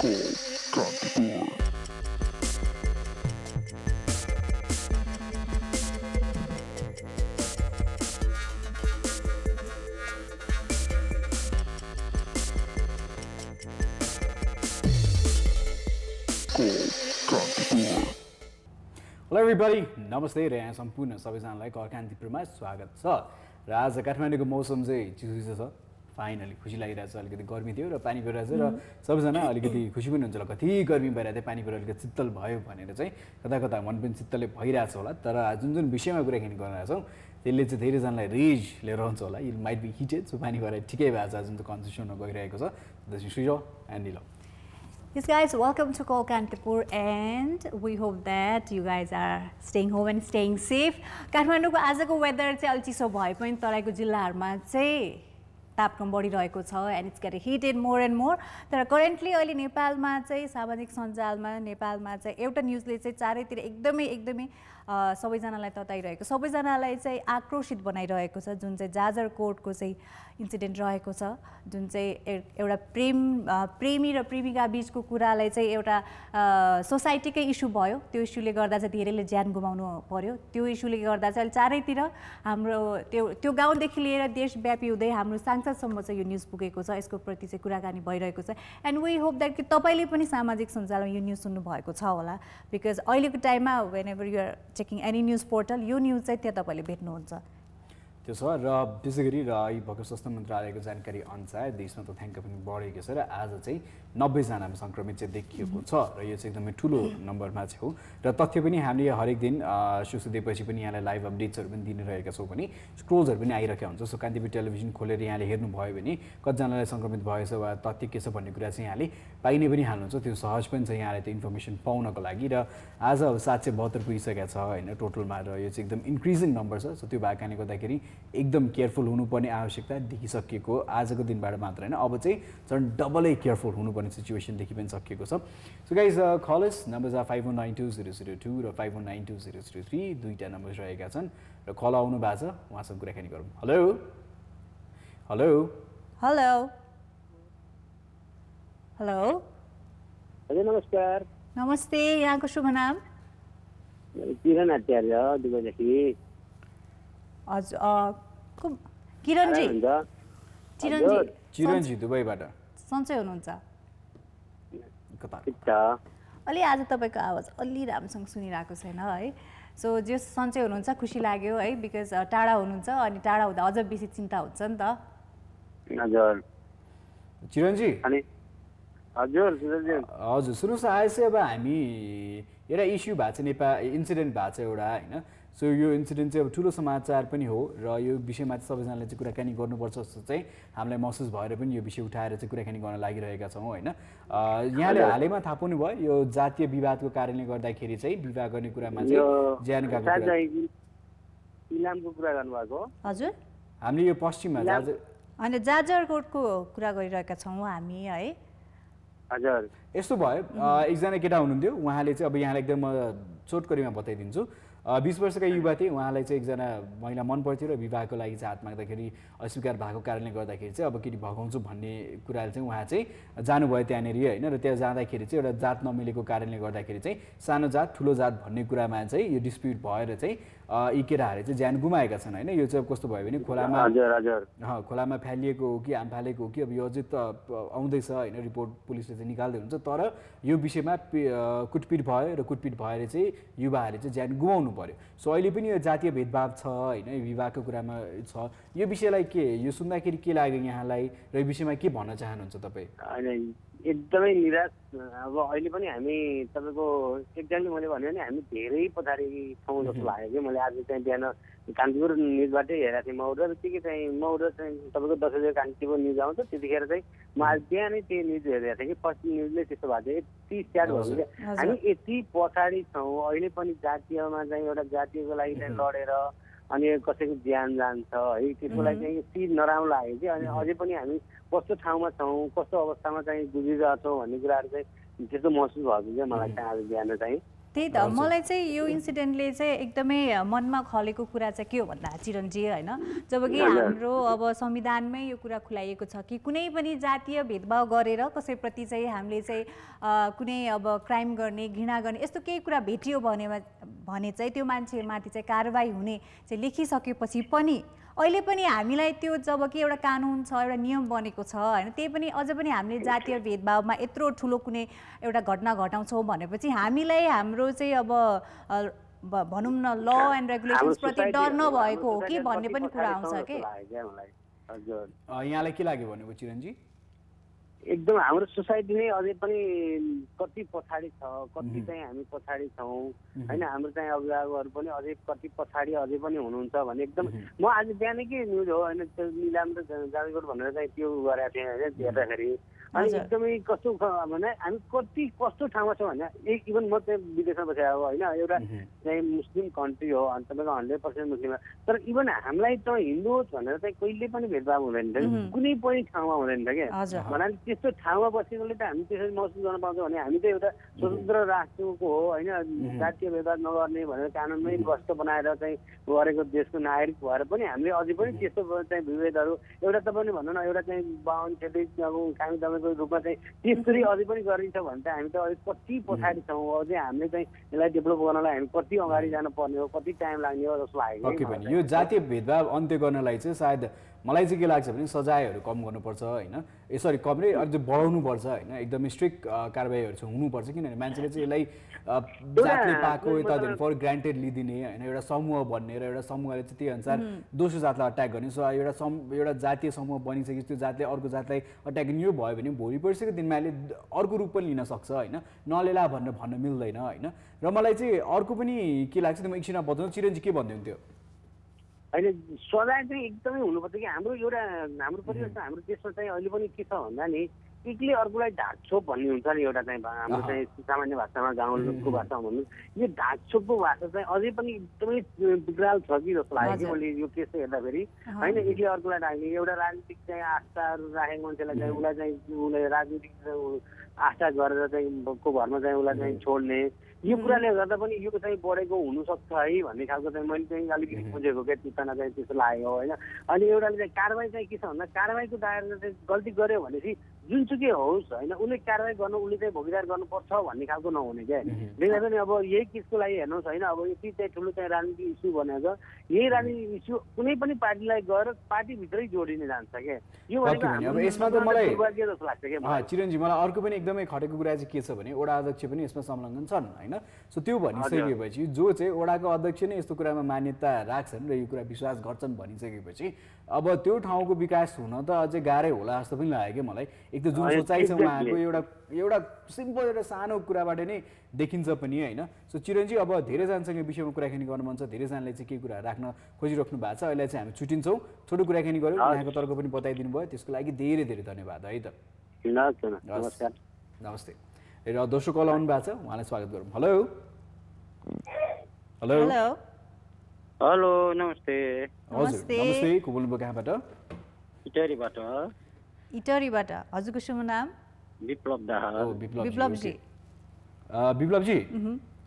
Hello everybody, नमस्ते र यहाँ सम्पूर्ण सबैजनालाई कर्कान्तिपुरमा स्वागत छ। र आज काठमाडौँको मौसम चाहिँ चिसो छ। फाइनली खुसी लागिरहेछ। अलिकति गर्मी थियो र पानी परिरहेछ र सबैजना अलिकति खुसी पनि हुन्छ होला। कति गर्मी भइरहेको थियो, पानी परेर अलिकति शीतल भयो भनेर चाहिँ कता कता मन पनि शीतलले भइरहेछ होला। तर जुन विषयमा कुराकानी गरिरहेछौँ त्यसले चाहिँ धेरैजनालाई रेज लिएर आउँछ होला। It might be heated, so पानी परेर ठिकै भएको छ जुन चाहिँ कन्भर्सेसनमा गइरहेको छ। त्यसमा श्रीजो एन्ड निलो। Yes guys, welcome to Kolkantapur and we hope that you guys are staying home and staying safe. काठमाडौँको आजको वेदर चाहिँ अलि चिसो भए पनि तराईको जिल्लाहरुमा चाहिँ तापक्रम बढिरहेको छ and it's getting heated more and more. तर करेन्टली अहिले नेपालमा चाहिँ सामाजिक सञ्जालमा नेपालमा चाहिँ एउटा न्यूजले चाहिँ चारैतिर एकदमै सबैजनालाई तताइरहेको, सबैजनालाई चाहिँ आक्रोशित बनाइरहेको छ। जुन चाहिँ जाजरकोटको चाहिँ इन्सिडेन्ट रहेको छ, जुन चाहिँ एउटा प्रेमी र प्रेमिका बीचको कुरालाई चाहिँ एउटा सोसाइटीकै इस्यु भयो। त्यो इस्युले गर्दा चाहिँ धेरैले ज्यान गुमाउनु पर्यो। त्यो इस्युले गर्दा चाहिँ चारैतिर हाम्रो त्यो गाउँदेखि लिएर देशव्यापी हुँदै हाम्रो सांसदसम्म चाहिँ यो न्युज पुगेको छ। यसको प्रति चाहिँ कुराकानी भइरहेको छ एन्ड वी होप द्याट कि तपाईँले पनि सामाजिक सञ्जालमा यो न्युज सुन्नु भएको छ होला। बिकज अहिलेको टाइममा whenever you are checking any news portal यो न्युज चाहिँ त्यहाँ तपाईँले भेट्नुहुन्छ। त्यो छ र त्यसै गरी र भर्खर स्वास्थ्य मन्त्रालयको जानकारी अनुसार देशमा तथ्याङ्क पनि बढेको छ र आज चाहिँ 90 जनामा संक्रमित चाहिँ देखिएको छ र यो चाहिँ एकदमै ठुलो नम्बरमा चाहिँ हो। र तथ्य पनि हामीले हरेक दिन सो सुतेपछि पनि यहाँलाई लाइभ अपडेट्सहरू पनि दिइरहेका छौँ भने स्क्रोल्सहरू पनि आइरहेका हुन्छ। सो कान्तिपुर टेलिभिजन खोलेर यहाँले हेर्नुभयो भने कतिजनालाई संक्रमित भएछ वा तथ्य के छ भन्ने कुरा चाहिँ यहाँले पाइने पनि हाल्नुहुन्छ। त्यो सहज पनि छ यहाँले त्यो इन्फर्मेसन पाउनको लागि। र आज अब 772 पुगिसकेको छ होइन टोटलमा, र यो चाहिँ एकदम इन्क्रिजिङ नम्बर छ। सो त्यो भएको कारणले गर्दाखेरि एकदम केयरफुल हुनुपर्ने आवश्यकता देखिसकेको आजको दिनबाट मात्र होइन, अब चाहिँ झन् डबलै केयरफुल हुनुपर्ने सिचुएसन देखि पनि सकिएको छ। So guys call us, numbers are 51920002 र 51920003 दुईटा नम्बर रहेका छन् र कल आउनु भएको छ, उहाँसँग कुराकानी गरौँ। हेलो हेलो हेलो हेलो हजुर नमस्कार। नमस्ते, यहाँको शुभ नाम? किरण आचार्य दुबईदेखि। हजुर किरणजी? चिरणजी दुबईबाट सन्चै हुनुहुन्छ? कता अलि आज तपाईँको आवाज अलि राम्रोसँग सुनिरहेको छैन है। सो जे सन्चै हुनुहुन्छ खुसी लाग्यो है, बिकज टाढा हुनुहुन्छ अनि टाढा हुँदा अझ बेसी चिन्ता हुन्छ नि त। हजुर चिरणजी अनि हजुर हजुर सुन्नुहोस् न, आज चाहिँ अब हामी एउटा इस्यु भएको छ, नेपाल इन्सिडेन्ट भएको छ एउटा होइन। सो यो इन्सिडेन्ट चाहिँ अब ठुलो समाचार पनि हो र यो विषयमा चाहिँ सबैजनाले चाहिँ कुराकानी गर्नुपर्छ जस्तो चाहिँ हामीलाई महसुस भएर पनि यो विषय उठाएर चाहिँ कुराकानी गर्न लागिरहेका छौँ होइन। यहाँले हालैमा थाहा पाउनुभयो यो जातीय विवादको कारणले गर्दाखेरि चाहिँ विवाह गर्ने कुरामा चाहिँ ज्यान गएको इलामको कुरा गर्नुभएको? हजुर हामीले यो पश्चिममा होइन जाजरकोटको कुरा गरिरहेका छौँ हामी है। हजुर यस्तो भयो, एकजना केटा हुनुहुन्थ्यो, उहाँले चाहिँ अब यहाँलाई एकदम छोटकरीमा बताइदिन्छु। 20 वर्षका युवा थिए, उहाँलाई चाहिँ एकजना महिला मन पर्थ्यो र विवाहको लागि चाहिँ हात माग्दाखेरि अस्वीकार भएको कारणले गर्दाखेरि चाहिँ अब केटी भगाउँछु भन्ने कुराले चाहिँ उहाँ चाहिँ जानुभयो त्यहाँनिर होइन। र त्यहाँ जाँदाखेरि चाहिँ एउटा जात नमिलेको कारणले गर्दाखेरि चाहिँ सानो जात ठुलो जात भन्ने कुरामा चाहिँ यो डिस्प्युट भएर चाहिँ यी केटाहरूले चाहिँ ज्यान गुमाएका छन् होइन। यो चाहिँ कस्तो भयो भने खोलामा फ्यालिएको हो कि आम्फालेको हो कि अब यो अझै त आउँदैछ होइन, रिपोर्ट पुलिसले चाहिँ निकाल्दै हुन्छ। तर यो विषयमा कुटपिट भयो र कुटपिट भएर चाहिँ युवाहरूले चाहिँ ज्यान गुमाउनु पर्यो। सो अहिले पनि यो जातीय भेदभाव छ होइन, विवाहको कुरामा छ। यो विषयलाई के यो सुन्दाखेरि के लाग्यो यहाँलाई र यो विषयमा के भन्न चाहनुहुन्छ तपाईँ? एकदमै निराश। अब अहिले पनि हामी तपाईँको एक्ज्याक्टली मैले भन्यो भने हामी धेरै पछाडि ठाउँ जस्तो लाग्यो कि मैले आज चाहिँ बिहान कान्तिपुर न्युजबाटै हेरेको थिएँ मौर र चाहिँ तपाईँको 10 बजे कान्तिपुर न्युज आउँछ, त्यतिखेर चाहिँ म आज बिहानै त्यो न्युज हेरेको थिएँ कि पश्चिम न्युजले त्यस्तो भएको थियो। यति स्याड भयो कि हामी यति पछाडि छौँ अहिले पनि जातीयमा चाहिँ एउटा जातीयको लागि चाहिँ लडेर अनि कसैको ज्यान जान्छ है, त्यसको लागि चाहिँ यति नराम्रो लाग्यो कि अनि अझै पनि हामी कस्तो ठाउँमा छौँ, कस्तो अवस्थामा चाहिँ गुजिरहेछौँ भन्ने कुराहरू चाहिँ त्यस्तो महसुस भएको क्या मलाई चाहिँ आज बिहान चाहिँ। त्यही त मलाई चाहिँ यो इन्सिडेन्टले चाहिँ एकदमै मनमा खलेको कुरा चाहिँ के हो भन्दा चिरञ्जी होइन जब कि हाम्रो अब संविधानमै यो कुरा खुलाइएको छ कि कुनै पनि जातीय भेदभाव गरेर कसैप्रति चाहिँ हामीले चाहिँ कुनै अब क्राइम गर्ने घृणा गर्ने यस्तो केही कुरा भेटियो भने चाहिँ त्यो मान्छेमाथि चाहिँ कारबाही हुने चाहिँ लेखिसकेपछि पनि अहिले पनि हामीलाई त्यो जब कि एउटा कानुन छ एउटा नियम बनेको छ होइन त्यही पनि अझ पनि हामीले जातीय भेदभावमा यत्रो ठुलो कुनै एउटा घटना घटाउँछौँ भनेपछि हामीलाई हाम्रो चाहिँ अब भनौँ न ल एन्ड रेगुलेसन्स प्रति डर नभएको हो कि भन्ने पनि कुरा आउँछ कि यहाँलाई के लाग्यो भनेको चिरञ्जी एकदम हाम्रो सोसाइटी नै अझै पनि कति पछाडि छ कति चाहिँ हामी पछाडि छौँ होइन हाम्रो चाहिँ अभिभावकहरू पनि अझै कति पछाडि अझै पनि हुनुहुन्छ भने एकदम म आज बिहानै के न्युज हो होइन त्यो निलाम र जाँचगोठ भनेर चाहिँ त्यो गरेको थिएँ होइन हेर्दाखेरि अनि एकदमै कस्तो भने हामी कस्तो ठाउँमा छौँ भने इभन म चाहिँ विदेशमा बसेर हो होइन एउटा चाहिँ मुस्लिम कन्ट्री हो अनि तपाईँको 100% मुस्लिम तर इभन हामीलाई त हिन्दू होस् भनेर चाहिँ कहिले पनि भेदभाव हुँदैन थियो कुनै पनि ठाउँमा हुँदैन थियो क्या भन्नाले त्यस्तो ठाउँमा बसेकोले त हामी त्यसरी महसुस गर्न पाउँछौँ भने हामी चाहिँ एउटा स्वतन्त्र राष्ट्रको हो होइन जातीय भेदभाव नगर्ने भनेर कानुनमै गस्त बनाएर चाहिँ गरेको देशको नागरिक भएर पनि हामीले अझै पनि त्यस्तो चाहिँ विभेदहरू एउटा तपाईँले भन्नु न एउटा चाहिँ बाहुन छेत्री कामी दबाईको रूपमा चाहिँ त्यसरी अझै पनि गरिन्छ भने चाहिँ हामी त अलिक कति पछाडि छौँ अझै हामीले चाहिँ यसलाई डेभलप गर्नलाई हामी कति अगाडि जानुपर्ने हो कति टाइम लाग्ने हो जस्तो लाग्यो यो जातीय भेदभाव अन्त्य गर्नलाई चाहिँ सायद मलाई चाहिँ के लाग्छ भने सजायहरू कम गर्नुपर्छ होइन यसरी कम नै अझ बढाउनुपर्छ होइन एकदमै स्ट्रिक्ट कारबाहीहरू चाहिँ हुनुपर्छ किनभने मान्छेले चाहिँ यसलाई जातले पाएको यतादेखि फर ग्रान्टेड लिदिने होइन एउटा समूह भन्ने र एउटा समूहले चाहिँ त्यही अनुसार दोस्रो जातलाई अट्याक गर्ने सो एउटा जातीय समूह बनिसकेपछि त्यो जातले अर्को जातलाई अट्याक गर्ने यो भयो भने भोलि पर्सिको दिनमा यसले अर्को रूप पनि लिन सक्छ होइन नलेला भनेर भन्न मिल्दैन होइन र मलाई चाहिँ अर्को पनि के लाग्छ म एकछिनमा बताउँछु चिरञ्जी के भन्दै हुन्थ्यो अहिले सजाय चाहिँ एकदमै हुनुपर्छ कि हाम्रो एउटा हाम्रो परिवेश हाम्रो देशमा चाहिँ अहिले पनि के छ भन्दा नि एकले अर्कोलाई ढाकछोप भन्ने हुन्छ नि एउटा चाहिँ हाम्रो चाहिँ सामान्य भाषामा गाउँको भाषामा भन्नु यो ढाकछोपको भाषा चाहिँ अझै पनि एकदमै विकराल छ कि जस्तो लाग्यो कि मैले यो केस चाहिँ हेर्दाखेरि होइन एकले अर्कोलाई ढाक्ने एउटा राजनीतिक चाहिँ आस्थाहरू राखेको मान्छेलाई चाहिँ उसलाई चाहिँ उसले राजनीतिक आस्था गरेर चाहिँ को घरमा चाहिँ उसलाई चाहिँ छोड्ने यो कुराले गर्दा पनि यो चाहिँ बढेको हुनसक्छ है भन्ने खालको चाहिँ मैले चाहिँ अलिकति बुझेको क्या चित्तना चाहिँ त्यस्तो लागेको होइन अनि एउटाले चाहिँ कारवाही चाहिँ के छ भन्दा कारवाहीको दायरामा चाहिँ गल्ती गर्यो भनेपछि जुनसुकै होस् होइन उसले कारवाही गर्नु उसले चाहिँ भोगिदार गर्नुपर्छ भन्ने खालको नहुने क्या देखिरहेको नि अब यही केसको लागि हेर्नुहोस् होइन अब यति चाहिँ ठुलो चाहिँ राजनीतिक इस्यु भनेको यही राजनीतिक इस्यु कुनै पनि पार्टीलाई गएर पार्टीभित्रै जोडिने जान्छ क्या यो जस्तो लाग्छ क्या चिरञ्जी मलाई अर्को पनि एकदमै खटेको कुरा चाहिँ के छ भने वडा अध्यक्ष पनि यसमा संलग्न छन् होइन सो त्यो भनिसकेपछि जो चाहिँ वडाको अध्यक्ष नै यस्तो कुरामा मान्यता राख्छन् र यो कुरा विश्वास गर्छन् भनिसकेपछि अब त्यो ठाउँको विकास हुन त अझै गाह्रै होला जस्तो पनि लाग्यो क्या मलाई एक त जुन सोचाइ छ उहाँको एउटा सिम्पल एउटा सानो कुराबाट नै देखिन्छ पनि होइन सो चिरञ्जी अब धेरैजनासँग विषयमा कुराकानी गर्नु मन छ धेरैजनाले चाहिँ के कुरा राख्न खोजिराख्नु भएको छ अहिले चाहिँ हामी छुट्टिन्छौँ छोटो कुराकानी गऱ्यौँ यहाँको तर्क पनि बताइदिनु भयो त्यसको लागि धेरै धेरै धन्यवाद है त नमस्ते र दोस्रो कल आउनु भएको छ उहाँलाई स्वागत गरौँ हेलो हेलो हेलो नमस्ते हजुर नमस्ते को बोल्नुभयो कहाँबाट इटरीबाट हजुरको शुभ नाम विप्लव दाहाल विप्लवजी विप्लवजी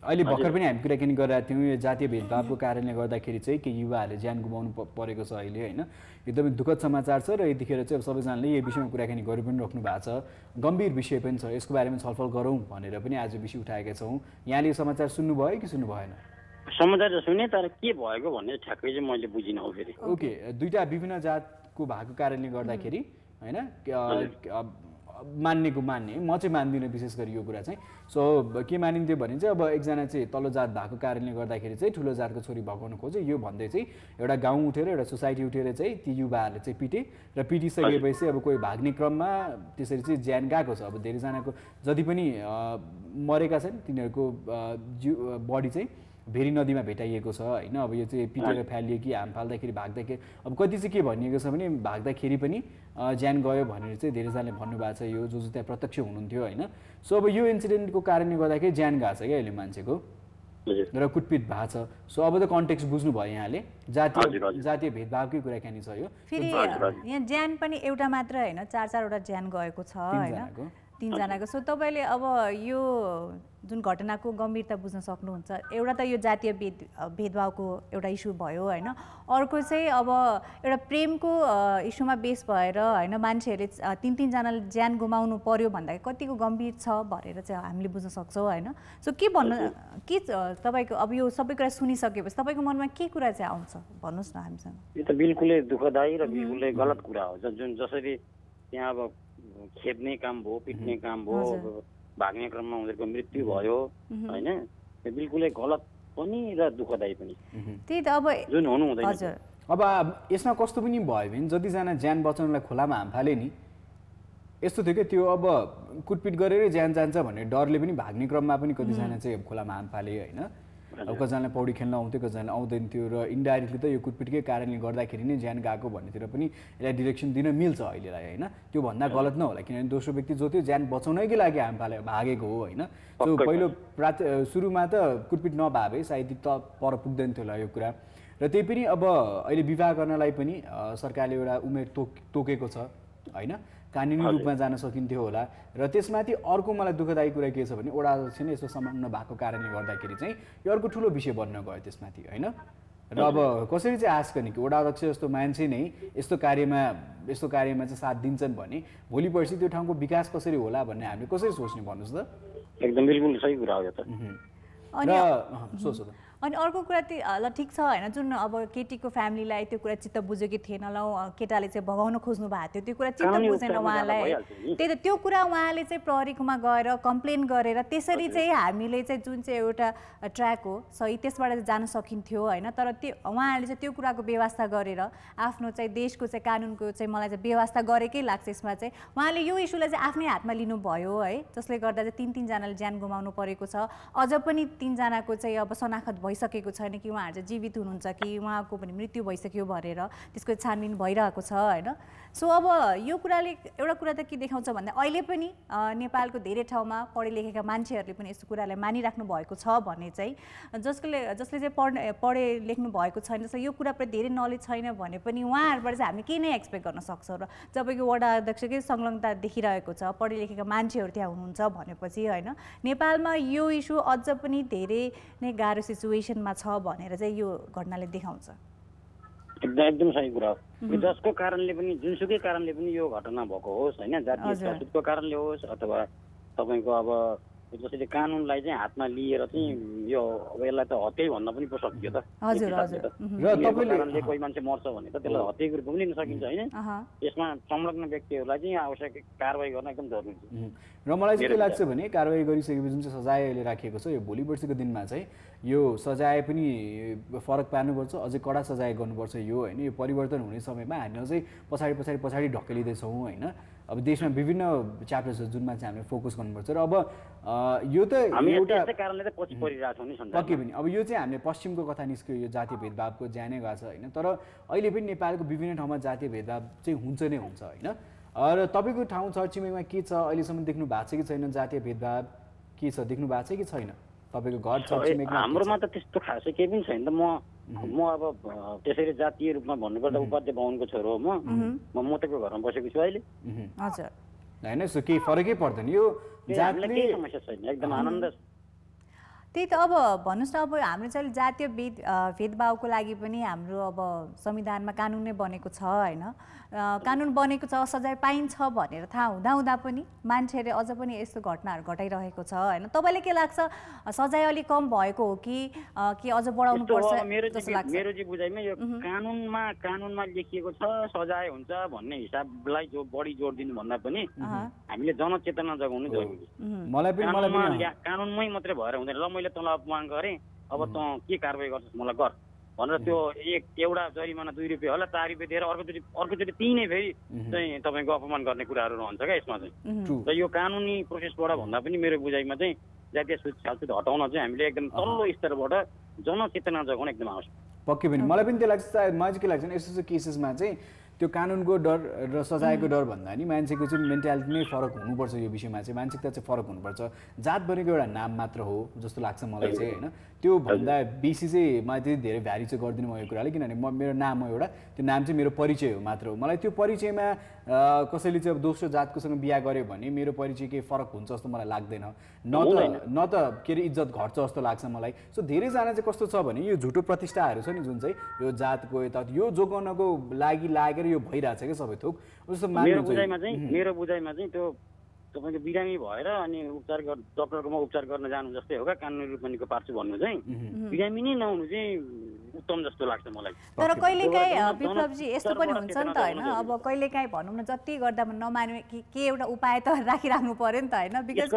अहिले भर्खर पनि हामी कुराकानी गरिरहेको थियौँ यो जातीय भेदभावको कारणले गर्दाखेरि चाहिँ के युवाहरूले ज्यान गुमाउनु परेको छ अहिले होइन एकदमै दुःखद समाचार छ र यतिखेर चाहिँ सबैजनाले यो विषयमा कुराकानी गरि पनि राख्नु भएको छ गम्भीर विषय पनि छ यसको बारेमा छलफल गरौँ भनेर पनि आज विषय उठाएका छौँ यहाँले यो समाचार सुन्नुभयो कि सुन्नु भएन समाचार त सुने तर के भएको भन्ने ठ्याक्कै चाहिँ मैले बुझिनँ हो फेरि ओके दुईटा विभिन्न जातको भएको कारणले गर्दाखेरि होइन मान्ने म चाहिँ मान्दिनँ विशेष गरी यो कुरा चाहिँ सो के मानिन्थ्यो भने चाहिँ अब एकजना चाहिँ तल्लो जात भएको कारणले गर्दाखेरि चाहिँ ठुलो जातको छोरी भगाउनु खोज्यो यो भन्दै चाहिँ एउटा गाउँ उठेर एउटा सोसाइटी उठेर चाहिँ ती युवाहरूले चाहिँ पिटे र पिटिसकेपछि अब कोही भाग्ने क्रममा त्यसरी चाहिँ ज्यान गएको छ अब धेरैजनाको जति पनि मरेका छन् तिनीहरूको बडी चाहिँ भेरी नदीमा भेटाइएको छ होइन अब यो चाहिँ पिटेर फालियो कि हाम फाल्दाखेरि भाग्दाखेरि अब कति चाहिँ के भनिएको छ भने भाग्दाखेरि पनि ज्यान गयो भनेर चाहिँ धेरैजनाले भन्नुभएको छ यो जो त्यहाँ प्रत्यक्ष हुनुहुन्थ्यो होइन सो अब यो इन्सिडेन्टको कारणले गर्दाखेरि ज्यान गएको छ क्या अहिले मान्छेको र कुटपिट भएको छ सो अब त कन्टेक्स्ट बुझ्नुभयो यहाँले जातीय भेदभावकै कुराकानी छ यो फेरि यहाँ ज्यान पनि एउटा मात्र होइन 4-4 वटा ज्यान गएको छ होइन तीनजनाको। सो तपाईँले अब यो जुन घटनाको गम्भीरता बुझ्न सक्नुहुन्छ, एउटा त यो जातीय भेदभावको एउटा इस्यु भयो होइन, अर्को चाहिँ अब एउटा प्रेमको इस्युमा बेस भएर होइन मान्छेहरूले तीनजनाले ज्यान गुमाउनु पर्यो भन्दाखेरि कतिको गम्भीर छ भनेर चाहिँ हामीले बुझ्न सक्छौँ होइन। सो के भन्नु के तपाईँको अब यो सबै कुरा सुनिसकेपछि तपाईँको मनमा के कुरा चाहिँ आउँछ भन्नुहोस् न हामीसँग। यो त बिल्कुलै दुःखदायी र बिल्कुलै गलत कुरा हो। जुन जसरी त्यहाँ अब खेद्ने काम भयो, पिट्ने काम भयो, भाग्ने क्रममा उनीहरूको मृत्यु भयो होइन, यो बिल्कुलै गलत पनि र दुःखदायी पनि। त्यही त अब जुन हुनु हुँदैन। हजुर अब यसमा कस्तो पनि भयो भने जतिजना ज्यान बचाउनलाई खोलामा हाम फाले नि यस्तो थियो कि त्यो अब कुटपिट गरेरै ज्यान जान्छ भन्ने डरले पनि भाग्ने क्रममा पनि कतिजना चाहिँ खोलामा हाम फाले होइन। अब कतिजनालाई पौडी खेल्न आउँथ्यो, कतिजनाले आउँदैन थियो र इन्डाइरेक्टली त यो कुटपिटकै कारणले गर्दाखेरि नै ज्यान गएको भन्नेतिर पनि यसलाई डिरेक्सन दिन मिल्छ अहिलेलाई होइन। त्यो भन्दा गलत नहोला किनभने दोस्रो व्यक्ति जो थियो ज्यान बचाउनैकै लागि हाम फाले भागेको हो होइन। सो पहिलो सुरुमा त कुटपिट नभए सायद त पर पुग्दैन थियो होला यो कुरा। र त्यही पनि अब अहिले विवाह गर्नलाई पनि सरकारले एउटा उमेर तोकेको छ होइन, कानुनी रूपमा जान सकिन्थ्यो होला। र त्यसमाथि अर्को मलाई दुःखदायी कुरा के छ भने वडा अध्यक्ष नै यस्तो सम्मान नभएको कारणले गर्दाखेरि चाहिँ यो अर्को ठुलो विषय बन्न गयो त्यसमाथि होइन। र अब कसरी चाहिँ आश गर्ने कि वडा अध्यक्ष जस्तो मान्छे नै यस्तो कार्यमा चाहिँ साथ दिन्छन् भने भोलि पर्सि त्यो ठाउँको विकास कसरी होला भन्ने हामीले कसरी सोच्ने भन्नुहोस् त। एकदम बिल्कुल सही कुरा हो यो त। अनि अर्को कुरा ल ठिक छ होइन, जुन अब केटीको फ्यामिलीलाई त्यो कुरा चित्त बुझेकै थिएन, ल केटाले चाहिँ भगाउन खोज्नु भएको थियो, त्यो कुरा चित्त बुझेन उहाँलाई। त्यही त त्यो कुरा उहाँले चाहिँ प्रहरीकोमा गएर कम्प्लेन गरेर त्यसरी चाहिँ हामीले चाहिँ जुन चाहिँ एउटा ट्र्याक हो सही त्यसबाट जान सकिन्थ्यो होइन। तर त्यो उहाँहरूले चाहिँ त्यो कुराको व्यवस्था गरेर आफ्नो चाहिँ देशको चाहिँ कानुनको चाहिँ मलाई चाहिँ व्यवस्था गरेकै लाग्छ यसमा चाहिँ। उहाँले यो इस्युलाई चाहिँ आफ्नै हातमा लिनुभयो है, जसले गर्दा चाहिँ तीनजनाले ज्यान गुमाउनु परेको छ। अझ पनि तीनजनाको चाहिँ अब शनाखत भइसकेको छैन कि उहाँहरू चाहिँ जीवित हुनुहुन्छ कि उहाँको पनि मृत्यु भइसक्यो भनेर त्यसको छानबिन भइरहेको छ होइन। सो अब यो कुराले एउटा कुरा त के देखाउँछ भन्दा अहिले पनि नेपालको धेरै ठाउँमा पढे लेखेका मान्छेहरूले पनि यस्तो कुरालाई मानिराख्नु भएको छ भन्ने चाहिँ जसले चाहिँ पढे लेख्नु भएको छैन, जस्तो यो कुराप्रति धेरै नलेज छैन भने पनि उहाँहरूबाट चाहिँ हामी केही नै एक्सपेक्ट गर्न सक्छौँ। र जबकि वडा अध्यक्षकै संलग्नता देखिरहेको छ, पढे लेखेका मान्छेहरू त्यहाँ हुनुहुन्छ भनेपछि होइन नेपालमा यो इस्यु अझ पनि धेरै नै गाह्रो सिचुएसनमा छ भनेर चाहिँ यो घटनाले देखाउँछ। एकदम सही कुरा हो। जसको कारणले पनि जुनसुकै कारणले पनि यो घटना भएको होस् होइन, जातीय छुटको कारणले होस् अथवा तपाईँको अब जसरी कानुनलाई चाहिँ हातमा लिएर चाहिँ यो अब यसलाई त हत्यै भन्न पनि पो सकियो त। र तपाईँले कोही मान्छे मर्छ भने त त्यसलाई हत्याको रूपमा पनि लिन सकिन्छ होइन। यसमा संलग्न व्यक्तिहरूलाई चाहिँ आवश्यक कारवाही गर्न एकदम जरुरी छ। र मलाई चाहिँ के लाग्छ भने कारवाही गरिसकेपछि जुन चाहिँ सजाय अहिले राखिएको छ यो भोलि पर्सिको दिनमा चाहिँ यो सजाय पनि फरक पार्नुपर्छ, अझै कडा सजाय गर्नुपर्छ यो होइन। यो परिवर्तन हुने समयमा हामी अझै पछाडि ढकेलिँदैछौँ होइन। अब देशमा विभिन्न च्याप्टर्स जुनमा चाहिँ हामीले फोकस गर्नुपर्छ र अब यो त एउटा कारणले त पछि परिरहेको छ नि सन्देश पक्कै पनि। अब यो चाहिँ हामीले पश्चिमको कथा निस्क्यो, यो जातीय भेदभावको ज्यानै गएको छ होइन। तर अहिले पनि नेपालको विभिन्न ठाउँमा जातीय भेदभाव चाहिँ हुन्छ नै हुन्छ होइन। र तपाईँको ठाउँ छरछिमेकमा के छ अहिलेसम्म देख्नु भएको छ कि छैन जातीय भेदभाव के छ, देख्नु भएको छ कि छैन तपाईँको घर छरछिमेकमा? हाम्रोमा त त्यस्तो खासै केही पनि छैन त। म अब त्यसरी जातीय रूपमा भन्नुपर्दा उपाध्याय बाहुनको छोरो हो। म मोतेको घरमा बसेको छु अहिले। हजुर होइन यसो केही फरकै पर्दैन यो जातले, केही समस्या छैन, एकदम आनन्द। त्यही त अब भन्नुहोस् न, अब हाम्रो चाहिँ जातीय भेदभावको लागि पनि हाम्रो अब संविधानमा कानुन नै बनेको छ होइन। कानुन बनेको छ, सजाय पाइन्छ भनेर थाहा हुँदा पनि मान्छेले अझ पनि यस्तो घटनाहरू घटाइरहेको छ होइन। तपाईँलाई के लाग्छ सजाय अलिक कम भएको हो कि अझ बढाउनु पर्छ जस्तो लाग्छ? मेरो चाहिँ बुझाइमा यो कानुनमा लेखिएको छ सजाय हुन्छ भन्ने हिसाबलाई जो बढी जोड दिनु भन्दा पनि हामीले जनचेतना जगाउनु जरुरी। कानुनमै मात्रै भएर हुँदैन। ल मैले तँलाई अपमान गरेँ अब तँ के कारवाही गर्छस् मलाई गर भनेर त्यो एउटा जरिमाना 2 रुपियाँ होला 4 रुपियाँ दिएर अर्कोचोटि त्यही फेरि चाहिँ तपाईँको अपमान गर्ने कुराहरू रहन्छ क्या यसमा चाहिँ। र यो कानुनी प्रोसेसबाट भन्दा पनि मेरो बुझाइमा चाहिँ जातीय छुटछाट हटाउन चाहिँ हामीले एकदम तल्लो स्तरबाट जनचेतना जगाउन एकदम आवश्यक। पक्कै पनि मलाई पनि त्यो लाग्छ। मलाई चाहिँ के लाग्छ भने यस्तो केसेसमा चाहिँ त्यो कानुनको डर र सजायको डर भन्दा नि मान्छेको चाहिँ मेन्टालिटी नै फरक हुनुपर्छ। यो विषयमा चाहिँ मानसिकता चाहिँ फरक हुनुपर्छ। जात भनेको एउटा नाम मात्र हो जस्तो लाग्छ मलाई चाहिँ होइन। त्यो भन्दा बेसी चाहिँ मलाई त्यति धेरै भ्यारी चाहिँ गर्दिनँ म यो कुराले, किनभने मेरो नाम हो एउटा, त्यो नाम चाहिँ मेरो परिचय हो मात्र हो। मलाई त्यो परिचयमा कसैले चाहिँ अब दोस्रो जातकोसँग बिहा गर्यो भने मेरो परिचय केही फरक हुन्छ जस्तो मलाई लाग्दैन, न त के अरे इज्जत घट्छ जस्तो लाग्छ मलाई। सो धेरैजना चाहिँ कस्तो छ भने यो झुटो प्रतिष्ठाहरू छ नि जुन चाहिँ यो जातको यता यो जोगाउनको लागि लागेर यो भइरहेछ क्या सबै थोक। जस्तो मेरो बुझाइमा चाहिँ त्यो तपाईँको बिरामी भएर अनि उपचार डक्टरकोमा उपचार गर्न जानु जस्तै हो क्या कानुनी रूपनीको पार्छु भन्नु चाहिँ बिरामी नै नहुनु चाहिँ उत्तम जस्तो लाग्छ मलाई। तर कहिलेकाहीँ विप्लवजी यस्तो पनि हुन्छ नि त होइन, अब कहिलेकाहीँ भनौँ न जति गर्दा पनि नमान्ने के एउटा उपाय त राखिराख्नु पर्यो नि त होइन, बिकज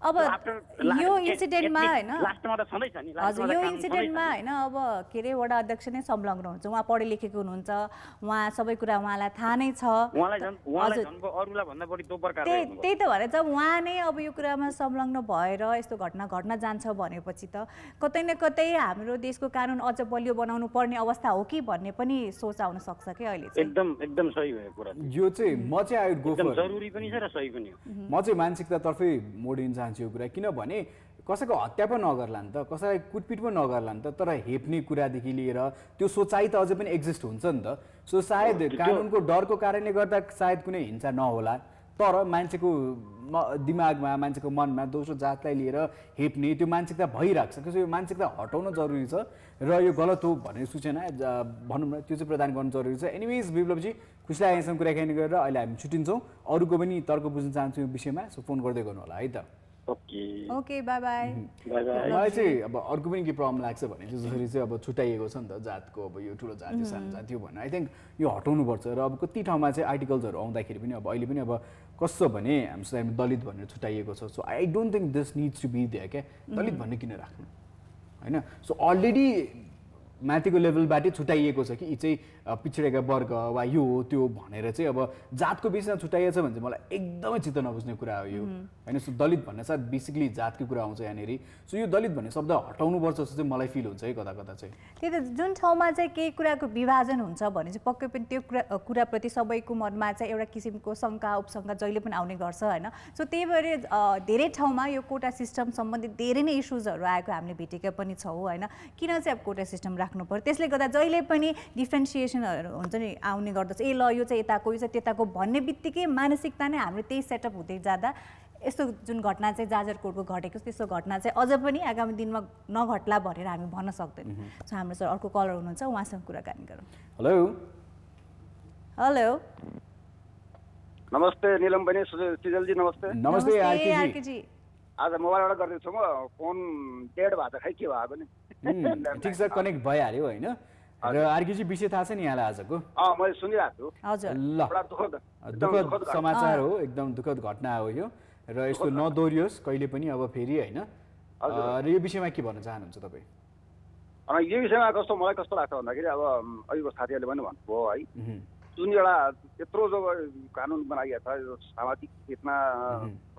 अब यो इन्सिडेन्टमा होइन हजुर यो इन्सिडेन्टमा होइन अब के अरे वडा अध्यक्ष नै संलग्न हुनुहुन्छ, उहाँ पढे लेखेको हुनुहुन्छ, उहाँ सबै कुरा उहाँलाई थाहा नै छ। त्यही त भएर जब उहाँ नै अब यो कुरामा संलग्न भएर यस्तो घटना घट्न जान्छ भनेपछि त कतै न कतै हाम्रो देशको कानुन अझ बलियो बनाउनु पर्ने अवस्था हो कि भन्ने पनि सोच आउन सक्छ कि अहिले चाहिँ। एकदम सही भयो कुरा। यो चाहिँ म चाहिँ आई वुड गो फर जरुरी पनि छ र सही पनि हो। म चाहिँ मानसिकतातर्फै मोडिन चाहन्छु यो कुरा, किनभने कसैको हत्या पो नगर्ला नि त, कसैलाई कुटपिट पो नगर्ला नि त, तर हेप्ने कुरादेखि लिएर त्यो सोचाइ त अझै पनि एक्जिस्ट हुन्छ नि त। सो सायद कानुनको डरको कारणले गर्दा सायद कुनै हिंसा नहोला, तर मान्छेको दिमागमा मान्छेको मनमा दोस्रो जातलाई लिएर हेप्ने त्यो मानसिकता भइरहेको छ। त्यसो यो मानसिकता हटाउन जरुरी छ र यो गलत हो भन्ने सूचना भनौँ न त्यो चाहिँ प्रदान गर्नु जरुरी छ। एनिवेज विप्लवजी खुसी लाग्यो यहाँसँग कुराकानी गरेर, अहिले हामी छुट्टिन्छौँ, अरूको पनि तर्क बुझ्न चाहन्छु यो विषयमा, सो फोन गर्दै गर्नु होला है त। Okay by by. मलाई चाहिँ अब अर्को पनि के प्रब्लम लाग्छ भने चाहिँ जसरी चाहिँ अब छुट्याइएको छ नि त जातको, अब यो ठुलो जाति सानो जाति हो भने आई थिङ्क यो हटाउनुपर्छ। र अब कति ठाउँमा चाहिँ आर्टिकल्सहरू आउँदाखेरि पनि अब अहिले पनि अब कस्तो भने हाम्रो सोसाइटीमा दलित भनेर छुट्याइएको छ। So I don't think this needs to be there क्या, दलित भन्ने किन राख्नु होइन। सो अलरेडी माथिको लेभलबाटै छुट्याइएको छ कि यी चाहिँ पिछडेका वर्ग वा यो हो त्यो भनेर चाहिँ अब जातको बिचमा छुट्याइएको छ भने चाहिँ मलाई एकदमै चित्त नबुझ्ने कुरा हो यो होइन। सो दलित भन्ने साथ बेसिकली जातकै कुरा आउँछ यहाँनिर। सो यो दलित भन्ने शब्द हटाउनुपर्छ जस्तो चाहिँ मलाई फिल हुन्छ है कता कता चाहिँ। त्यही त जुन ठाउँमा चाहिँ केही कुराको विभाजन हुन्छ भने चाहिँ पक्कै पनि त्यो कुराप्रति सबैको मनमा चाहिँ एउटा किसिमको शङ्का उपशङ्का जहिले पनि आउने गर्छ होइन। सो त्यही भएर धेरै ठाउँमा यो कोटा सिस्टम सम्बन्धित धेरै नै इस्युजहरू आएको हामीले भेटेका पनि छौँ होइन। किन चाहिँ अब कोटा सिस्टम राख्नु पर्यो, त्यसले गर्दा जहिले पनि डिफ्रेन्सिएसनहरू हुन्छ नि आउने गर्दछ, ए ल यो चाहिँ यताको यो चाहिँ त्यताको भन्ने बित्तिकै मानसिकता नै हाम्रो त्यही सेटअप हुँदै जाँदा यस्तो जुन घटना चाहिँ जाजरकोटको घटेको त्यस्तो घटना चाहिँ अझ पनि आगामी दिनमा नघट्ला भनेर हामी भन्न सक्दैनौँ। सो हाम्रो सर अर्को कलर हुनुहुन्छ, उहाँसँग कुराकानी गरौँ। हेलो हेलो नमस्ते निलम बहिनी, सिजलजी नमस्ते। नमस्ते आरकेजी। आज मोबाइलबाट गर्दैछु म, फोन डेड भएको खै के भएको नि। ठिक छ, कनेक्ट भइहाल्यो होइन। र आरकेजी विषय थाहा छ नि यहाँलाई आजको? मैले सुनिरहेको छु। हजुर ल दुःखद समाचार हो, एकदम दुःखद घटना हो यो र यस्तो नदोहोरियोस् कहिले पनि अब फेरि होइन। र यो विषयमा के भन्न चाहनुहुन्छ तपाईँ? यो विषयमा मलाई कस्तो लाग्छ भन्दाखेरि अब अहिलेको साथीहरूले पनि भन्नुभयो है, जुन एउटा यत्रो जब कानुन बनाइएको छ यो सामाजिक चेतना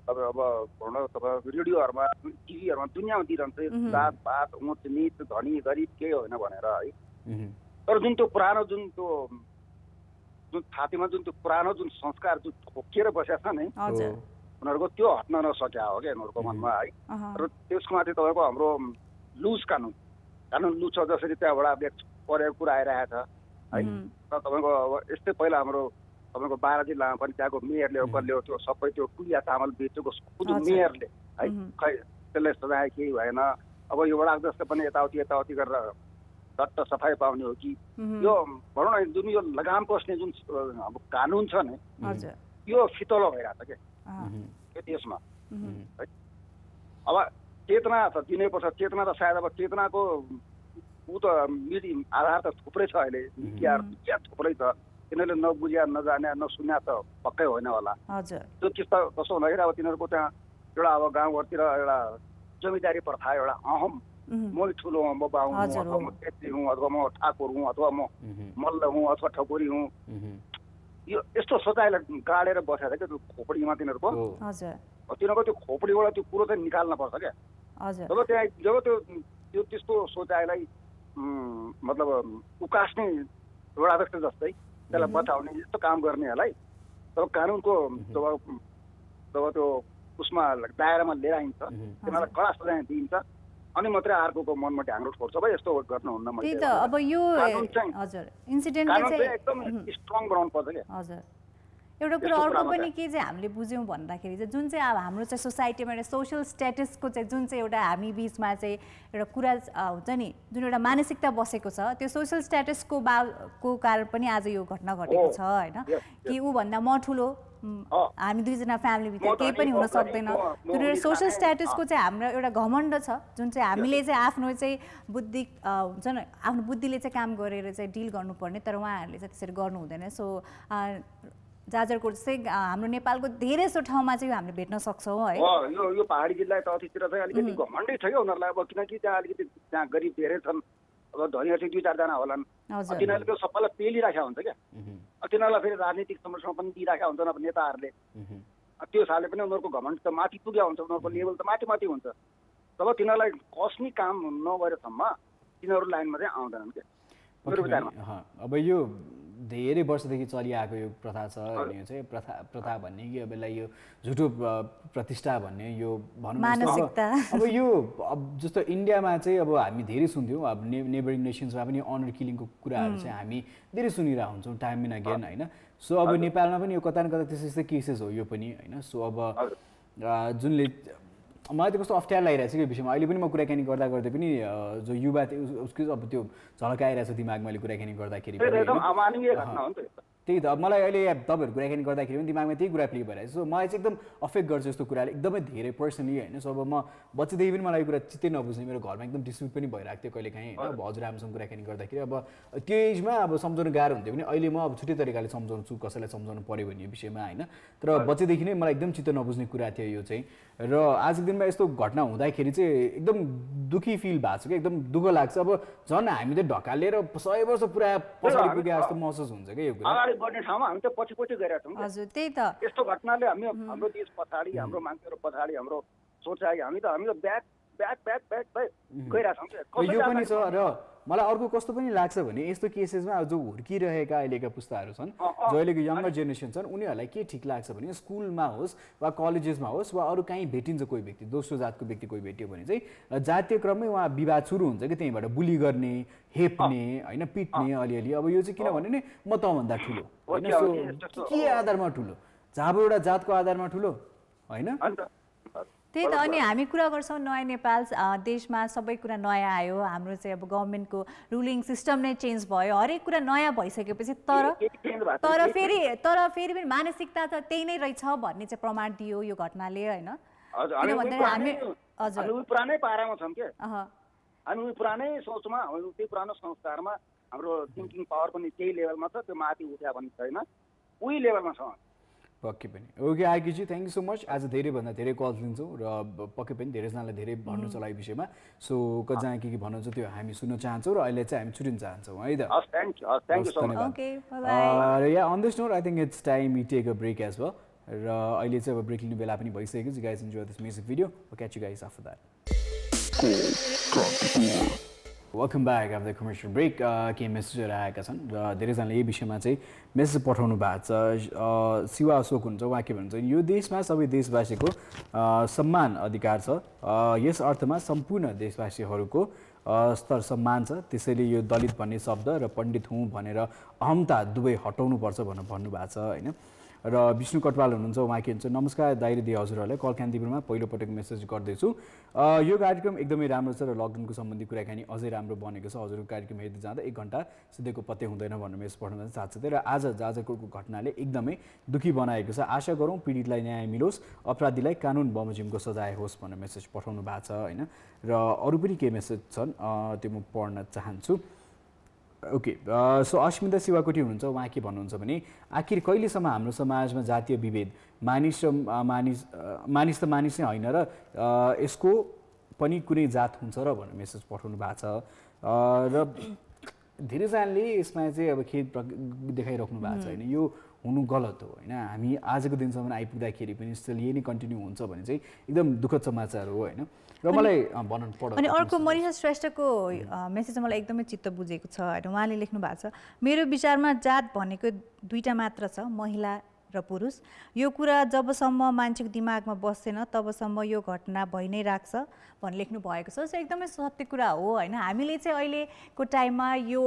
तपाईँ अब भनौँ न तपाईँ रेडियोहरूमा टिभीहरूमा दुनियाँमा दिइरहन्छ जात पात उँच निच धनी गरिब केही होइन भनेर है। तर जुन त्यो पुरानो जुन छातीमा जुन त्यो पुरानो जुन संस्कार जुन ठोकिएर बसेको छ नि उनीहरूको त्यो हट्न नसक्या हो क्या उनीहरूको मनमा है। र त्यसको माथि तपाईँको हाम्रो लुज कानुन लुज छ, जसरी त्यहाँबाट व्यक्त परेको कुरा आइरहेको छ है। र तपाईँको अब यस्तै पहिला हाम्रो तपाईँको 12 जिल्लामा पनि त्यहाँको मेयरले कसले त्यो सबै त्यो कुलिया चामल बेचेको खुद मेयरले है, खै त्यसलाई सजाय केही भएन। अब यो वडा जस्तो पनि यताउति गरेर डट्ट सफाइ पाउने हो कि यो भनौँ न जुन यो लगाम कस्ने जुन अब कानुन छ नि यो फितलो भइरहेको छ क्या यो देशमा है। अब चेतना त दिनैपर्छ, चेतना त सायद अब चेतनाको ऊ त आधार त थुप्रै छ अहिले, थुप्रै छ, तिनीहरूले नबुझ्या नजाने नसुन्या त पक्कै होइन होला। त्यो चिज त कस्तो भन्दाखेरि अब तिनीहरूको त्यहाँ एउटा अब गाउँघरतिर एउटा जमिदारी प्रथा एउटा अहम म ठुलो हुँ, म बाहुन हुँ, अथवा म छेत्री हुँ, अथवा म ठाकुर हुँ, अथवा म मल्ल हुँ, अथवा ठकुरी हुँ, यो यस्तो सोचाइलाई गाडेर बसेर क्या त्यो खोपडीमा तिनीहरूको त्यो खोपडीबाट त्यो कुरो चाहिँ निकाल्न पर्छ क्या। जब त्यो त्यस्तो सोचाइलाई मतलब उकास्ने एउटा अध्यक्ष जस्तै त्यसलाई बचाउने यस्तो काम गर्नेहरूलाई तब कानुनको जब त्यो उसमा दायरामा लिएर आइन्छ तिनीहरूलाई कडा सजाय दिइन्छ अनि मात्रै अर्कोको मनमा ढाङ्ग्रो छोड्छ भाइ यस्तो गर्नुहुन्न। त्यही त अब यो हजुर इन्सिडेन्टले चाहिँ एकदम स्ट्रङ बनाउनु पर्छ क्या। हजुर एउटा कुरा अर्को पनि के चाहिँ हामीले बुझ्यौँ भन्दाखेरि चाहिँ जुन चाहिँ अब हाम्रो चाहिँ सोसाइटीमा एउटा सोसल स्ट्याटसको चाहिँ जुन चाहिँ एउटा हामी बिचमा चाहिँ एउटा कुरा हुन्छ नि जुन एउटा मानसिकता बसेको छ त्यो सोसल स्ट्याटसको कारण पनि आज यो घटना घटेको छ होइन कि ऊभन्दा म ठुलो हामी दुईजना फ्यामिलीभित्र केही पनि हुन सक्दैन त्यो एउटा सोसल स्ट्याटसको चाहिँ हाम्रो एउटा घमण्ड छ जुन चाहिँ हामीले चाहिँ आफ्नो चाहिँ बुद्धि हुन्छ नि आफ्नो बुद्धिले चाहिँ काम गरेर चाहिँ डिल गर्नुपर्ने तर उहाँहरूले चाहिँ त्यसरी गर्नु हुँदैन सो जाजरकोट चाहिँ हाम्रो नेपालको धेरैसो ठाउँमा चाहिँ हामीले भेट्न सक्छौँ है यो पहाडी जिल्ला तथितिर चाहिँ अलिकति घमण्डै छ क्या उनीहरूलाई अब किनकि त्यहाँ अलिकति त्यहाँ गरिब धेरै छन् अब धनीहरू चाहिँ 2-4 जना होलान् तिनीहरूले त्यो सबैलाई पेलिराखेको हुन्छ क्या तिनीहरूलाई फेरि राजनीतिक समस्यामा पनि दिइराखेका हुन्छन् अब नेताहरूले त्यो हिसाबले पनि उनीहरूको घमण्ड त माथि पुगेको हुन्छ उनीहरूको लेभल त माथि माथि हुन्छ तब तिनीहरूलाई कस्ने काम नगरेसम्म तिनीहरू लाइनमा चाहिँ आउँदैनन् क्या मेरो विचारमा अब यो धेरै वर्षदेखि चलिआएको यो प्रथा छ यो चाहिँ प्रथा भन्ने कि अब यसलाई यो झुटो प्रतिष्ठा भन्ने यो भनौँ अब यो जस्तो इन्डियामा चाहिँ अब हामी धेरै सुन्थ्यौँ अब नेबरिङ नेसन्समा पनि अनर किलिङको कुराहरू चाहिँ हामी धेरै सुनिरहेको हुन्छौँ टाइम एन्ड अगेन होइन सो अब नेपालमा पनि यो कता न कता त्यस्तै केसेस हो यो पनि होइन सो अब जुनले मलाई त कस्तो अप्ठ्यारो लागिरहेको छ कि विषयमा अहिले पनि म कुराकानी गर्दा गर्दै पनि जो युवा उसको अब त्यो झलक आइरहेको छ दिमागमा अहिले कुराकानी गर्दाखेरि त्यही त अब मलाई अहिले तपाईँहरू कुराकानी गर्दाखेरि पनि दिमागमा त्यही कुरा प्ले भइरहेको छ सो मलाई चाहिँ एकदम अफेक्ट गर्छ यस्तो कुराले एकदमै धेरै पर्सनली होइन सो अब म बच्चादेखि पनि मलाई यो कुरा चित्तै नबुझ्ने मेरो घरमा एकदम डिस्प्युट पनि भइरहेको थियो कहिले काहीँ होइन अब हजुरआमासँग कुराकानी गर्दाखेरि अब त्यो एजमा अब सम्झाउनु गाह्रो हुन्थ्यो भने अहिले म अब छुट्टै तरिकाले सम्झाउँछु कसैलाई सम्झाउनु पऱ्यो भन्ने विषयमा होइन तर बच्चादेखि नै मलाई एकदम चित्त नबुझ्ने कुरा थियो यो चाहिँ र आजको दिनमा यस्तो घटना हुँदाखेरि चाहिँ एकदम दुखी फिल भएको छ क्या एकदम दुःख लाग्छ अब झन् हामी त ढकालेर 100 वर्ष पुरा पछाडि पुगे जस्तो महसुस हुन्छ क्या यो कुरा गर्ने ठाउँमा हामी त पछि गइरहेका छौँ हजुर त्यही त यस्तो घटनाले हाम्रो देश पछाडि हाम्रो मान्छेहरू पछाडि हाम्रो सोचाइ हामी त ब्याक गइरहेका छौँ यो पनि छ र मलाई अर्को कस्तो पनि लाग्छ भने यस्तो केसेसमा जो हुर्किरहेका अहिलेका पुस्ताहरू छन् जो अहिलेको यङ्गर जेनेरेसन छन् उनीहरूलाई के ठिक लाग्छ भने स्कुलमा होस् वा कलेजेसमा होस् वा अरू कहीँ भेटिन्छ कोही व्यक्ति दोस्रो जातको व्यक्ति कोही भेट्यो भने चाहिँ जातीय क्रममै उहाँ विवाद सुरु हुन्छ कि त्यहीँबाट बुली गर्ने हेप्ने होइन पिट्ने अलिअलि अब यो चाहिँ किनभने नि म तँभन्दा ठुलो होइन सो के आधारमा ठुलो जहाँ एउटा जातको आधारमा ठुलो होइन त्यही त अनि हामी कुरा गर्छौँ नयाँ नेपाल देशमा सबै कुरा नयाँ आयो हाम्रो चाहिँ अब गभर्मेन्टको रुलिङ सिस्टम नै चेन्ज भयो हरेक कुरा नयाँ भइसकेपछि तर फेरि पनि मानसिकता त त्यही नै रहेछ भन्ने चाहिँ प्रमाण दियो यो घटनाले होइन किन भन्दाखेरि हामी हजुर पुरानै पारामा छौँ के हामी पुरानै सोचमा त्यही पुरानो संस्कारमा हाम्रो थिङ्किङ पावर पनि त्यही लेभलमा छ त्यो माथि उठ्या पनि छैन उही लेभलमा छ पक्कै पनि ओके आइकीजी थ्याङ्क यू सो मच आज धेरैभन्दा धेरै कल लिन्छौँ र पक्कै पनि धेरैजनालाई धेरै भन्नु छ यो विषयमा सो कतिजना के भन्नुहुन्छ त्यो हामी सुन्न चाहन्छौँ र अहिले चाहिँ हामी छुटिन चाहन्छौँ है त र या on this note I think it's time we take a break as well र अहिले चाहिँ अब ब्रेक लिने बेला पनि भइसकेको छ guys enjoy this music video catch you guys after that welcome back after the commercial break केही मेसेजहरू आएका छन् र धेरैजनाले यही विषयमा चाहिँ मेसेज पठाउनु भएको छ शिवा अशोक हुन्छ उहाँ के भन्छ यो देशमा सबै देशवासीको सम्मान अधिकार छ यस अर्थमा सम्पूर्ण देशवासीहरूको स्तर सम्मान छ त्यसैले यो दलित भन्ने शब्द र पण्डित हुँ भनेर अहमता दुवै हटाउनुपर्छ भनेर भन्नुभएको छ होइन र विष्णु कटवाल हुनुहुन्छ उहाँ के भन्छ नमस्कार दाइरे दिदी हजुरहरूलाई कल कान्तिपुरमा पहिलोपटक मेसेज गर्दैछु यो कार्यक्रम एकदमै राम्रो छ र लकडाउनको सम्बन्धी कुराकानी अझै राम्रो बनेको छ हजुरको कार्यक्रम हेर्दै जाँदा 1 घन्टा सिधैको पत्तै हुँदैन भन्ने मेसेज पठाउनु साथसाथै र आज जाजरकोटको घटनाले एकदमै दुखी बनाएको छ आशा गरौँ पीडितलाई न्याय मिलोस् अपराधीलाई कानुन बमोजिमको सजाय होस् भन्ने मेसेज पठाउनु भएको छ होइन र अरू पनि केही मेसेज छन् त्यो म पढ्न चाहन्छु ओके सो अस्मिता शिवाकोटी हुनुहुन्छ उहाँ के भन्नुहुन्छ भने आखिर कहिलेसम्म हाम्रो समाजमा जातीय विभेद मानिस त मानिस नै होइन र यसको पनि कुनै जात हुन्छ र भनेर मेसेज पठाउनु भएको छ र धेरैजनाले यसमा चाहिँ अब खेद देखाइराख्नु भएको छ होइन यो हुनु गलत हो होइन हामी आजको दिनसम्म आइपुग्दाखेरि पनि स्टिल यही नै कन्टिन्यू हुन्छ भने चाहिँ एकदम दुःखद समाचार हो होइन र मलाई भन्न पढ्नु अनि अर्को मनिषा श्रेष्ठको मेसेज मलाई एकदमै चित्त बुझेको छ होइन उहाँले लेख्नु भएको छ मेरो विचारमा जात भनेको 2टा मात्र छ महिला र पुरुष यो कुरा जबसम्म मान्छेको दिमागमा बस्दैन तबसम्म यो घटना भइ नै राख्छ भनेर लेख्नु भएको छ। सो एकदमै सत्य कुरा हो होइन। हामीले चाहिँ अहिलेको टाइममा यो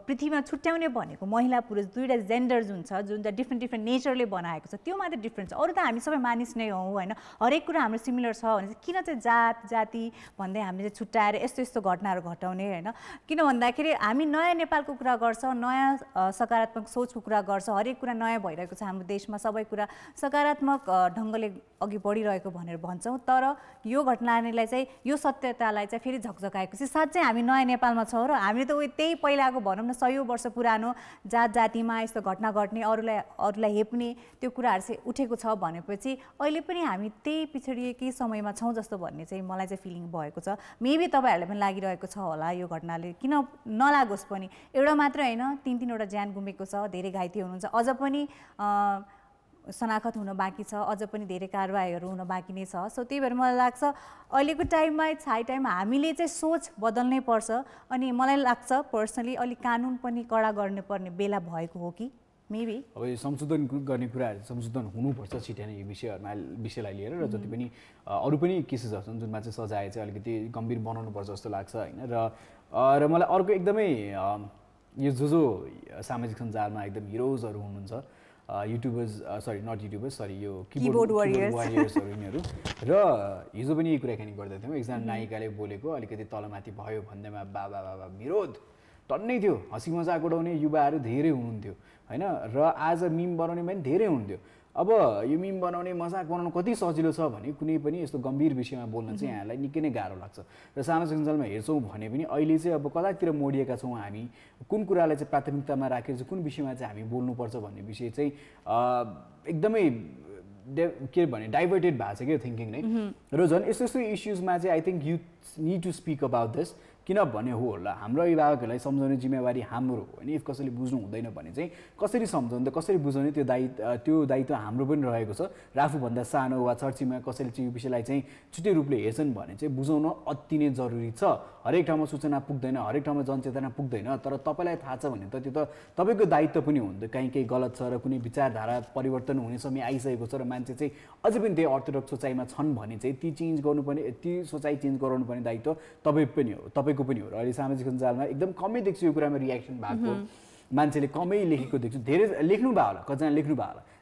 पृथ्वीमा छुट्याउने भनेको महिला पुरुष दुईवटा जेन्डर्स हुन्छ जुन चाहिँ डिफ्रेन्ट नेचरले बनाएको छ, त्यो मात्रै डिफ्रेन्ट छ। अरू त हामी सबै मानिस नै हौँ होइन, हरेक कुरा हाम्रो सिमिलर छ भने चाहिँ किन चाहिँ जाति भन्दै हामीले चाहिँ छुट्याएर यस्तो यस्तो घटनाहरू घटाउने होइन। किन भन्दाखेरि हामी नयाँ नेपालको कुरा गर्छौँ, नयाँ सकारात्मक सोचको कुरा गर्छौँ, हरेक कुरा नयाँ भइरहेको छ हाम्रो देशमा, सबै कुरा सकारात्मक ढङ्गले अघि बढिरहेको भनेर भन्छौँ। तर यो घटनालाई चाहिँ यो सत्यतालाई चाहिँ फेरि झकझकाएको चाहिँ साँच्चै हामी नयाँ नेपालमा छौँ र हामीले त त्यही पहिलाको भनौँ न 100 वर्ष पुरानो जातिमा यस्तो घटना घट्ने अरूलाई हेप्ने त्यो कुराहरू चाहिँ उठेको छ भनेपछि अहिले पनि हामी त्यही पिछडिएकै समयमा छौँ जस्तो भन्ने चाहिँ मलाई चाहिँ फिलिङ भएको छ। मेबी तपाईँहरूलाई पनि लागिरहेको छ होला यो घटनाले, किन नलागोस् पनि। एउटा मात्र होइन 3-3वटा ज्यान गुमेको छ, धेरै घाइते हुनुहुन्छ, अझ पनि शनाखत हुन बाँकी छ, अझ पनि धेरै कारवाहीहरू हुन बाँकी नै छ। सो त्यही भएर मलाई लाग्छ अहिलेको टाइममा इट्स हाई टाइम हामीले चाहिँ सोच बदल्नै पर्छ। अनि मलाई लाग्छ पर्सनली अलिक कानुन पनि कडा गर्नुपर्ने बेला भएको हो कि मेबी। अब यो संशोधन गर्ने कुराहरू संशोधन हुनुपर्छ छिटै नै यो विषयलाई लिएर र जति पनि अरू पनि केसेसहरू छन् जुनमा चाहिँ सजाय चाहिँ अलिकति गम्भीर बनाउनुपर्छ जस्तो लाग्छ होइन। र मलाई अर्को एकदमै यो जो सामाजिक सञ्जालमा एकदम हिरोजहरू हुनुहुन्छ, यो किबोर्ड वारियर्सहरू यिनीहरू, र हिजो पनि यही कुराकानी गर्दै थियौँ। एकजना नायिकाले बोलेको अलिकति तलमाथि भयो भन्दैमा बाबा विरोध टन्नै थियो, हँसी मजाक उडाउने युवाहरू धेरै हुनुहुन्थ्यो होइन। र आज मिम बनाउने पनि धेरै हुन्थ्यो। अब यो मिम बनाउने मजाक बनाउनु कति सजिलो छ भने कुनै पनि यस्तो गम्भीर विषयमा बोल्न चाहिँ यहाँलाई निकै नै गाह्रो लाग्छ। र सामाजिक सञ्जालमा हेर्छौँ भने पनि अहिले चाहिँ अब कतातिर मोडिएका छौँ हामी, कुन कुरालाई चाहिँ प्राथमिकतामा राखेर चाहिँ कुन विषयमा चाहिँ हामी बोल्नुपर्छ भन्ने विषय चाहिँ एकदमै के भने डाइभर्टेड भएको छ क्या थिङ्किङ नै। र झन् यस्तो यस्तो इस्युजमा चाहिँ I think you need to speak about this, किनभने हो होला हाम्रो अभिभावकहरूलाई सम्झाउने जिम्मेवारी हाम्रो होइन। इफ कसैले बुझ्नु हुँदैन भने चाहिँ कसरी सम्झाउने, कसरी बुझाउने त्यो दायित्व हाम्रो पनि रहेको छ। र आफूभन्दा सानो वा छरछिमा कसैले चाहिँ यो विषयलाई चाहिँ छुट्टै रूपले हेर्छन् भने चाहिँ बुझाउन अति नै जरुरी छ। हरेक ठाउँमा सूचना पुग्दैन, हरेक ठाउँमा जनचेतना पुग्दैन, तर तपाईँलाई थाहा छ भने त त्यो त तपाईँको दायित्व पनि हुन्छ। केही गलत छ र कुनै विचारधारा परिवर्तन हुने समय आइसकेको छ र मान्छे चाहिँ अझै पनि त्यही अर्थोडक्स सोचाइमा छन् भने चाहिँ ती चेन्ज गर्नुपर्ने, ती सोचाइ चेन्ज गराउनुपर्ने दायित्व तपाईँ पनि हो, तपाईँको पनि हो। र अहिले सामाजिक सञ्जालमा एकदम कमै देख्छु यो कुरामा रियाक्सन भएको, मान्छेले कमै लेखेको देख्छु। धेरै लेख्नु भयो होला, कतिजना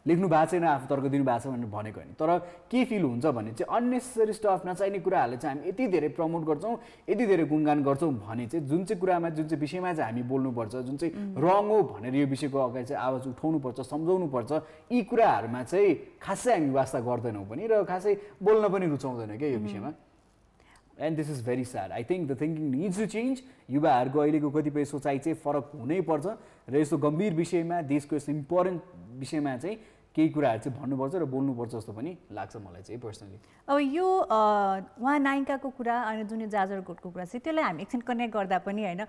लेख्नु भएको छैन, आफू तर्क दिनुभएको छ भनेर भनेको होइन। तर के फिल हुन्छ भने चाहिँ अननेसेसरी स्टफ नचाहिने कुराहरूलाई चाहिँ हामी यति धेरै प्रमोट गर्छौँ, यति धेरै गुणगान गर्छौँ भने चाहिँ जुन चाहिँ कुरामा जुन चाहिँ विषयमा चाहिँ हामी बोल्नुपर्छ, जुन चाहिँ रङ हो भनेर यो विषयको अगाडि चाहिँ आवाज उठाउनुपर्छ, सम्झाउनुपर्छ, यी कुराहरूमा चाहिँ खासै हामी वास्ता गर्दैनौँ पनि र खासै बोल्न पनि रुचाउँदैनौँ क्या यो विषयमा। And this is very sad. I think the thinking needs to change. युवाहरूको अहिलेको कतिपय सोचाइ चाहिँ फरक हुनैपर्छ र यस्तो गम्भीर विषयमा, देशको यस्तो इम्पोर्टेन्ट विषयमा चाहिँ केही कुराहरू चाहिँ भन्नुपर्छ र बोल्नुपर्छ जस्तो पनि लाग्छ मलाई चाहिँ पर्सनली। अब यो उहाँ नायिकाको कुरा अनि जुन जाजरकोटको कुरा चाहिँ त्यसलाई हामी एकछिन कनेक्ट गर्दा पनि होइन,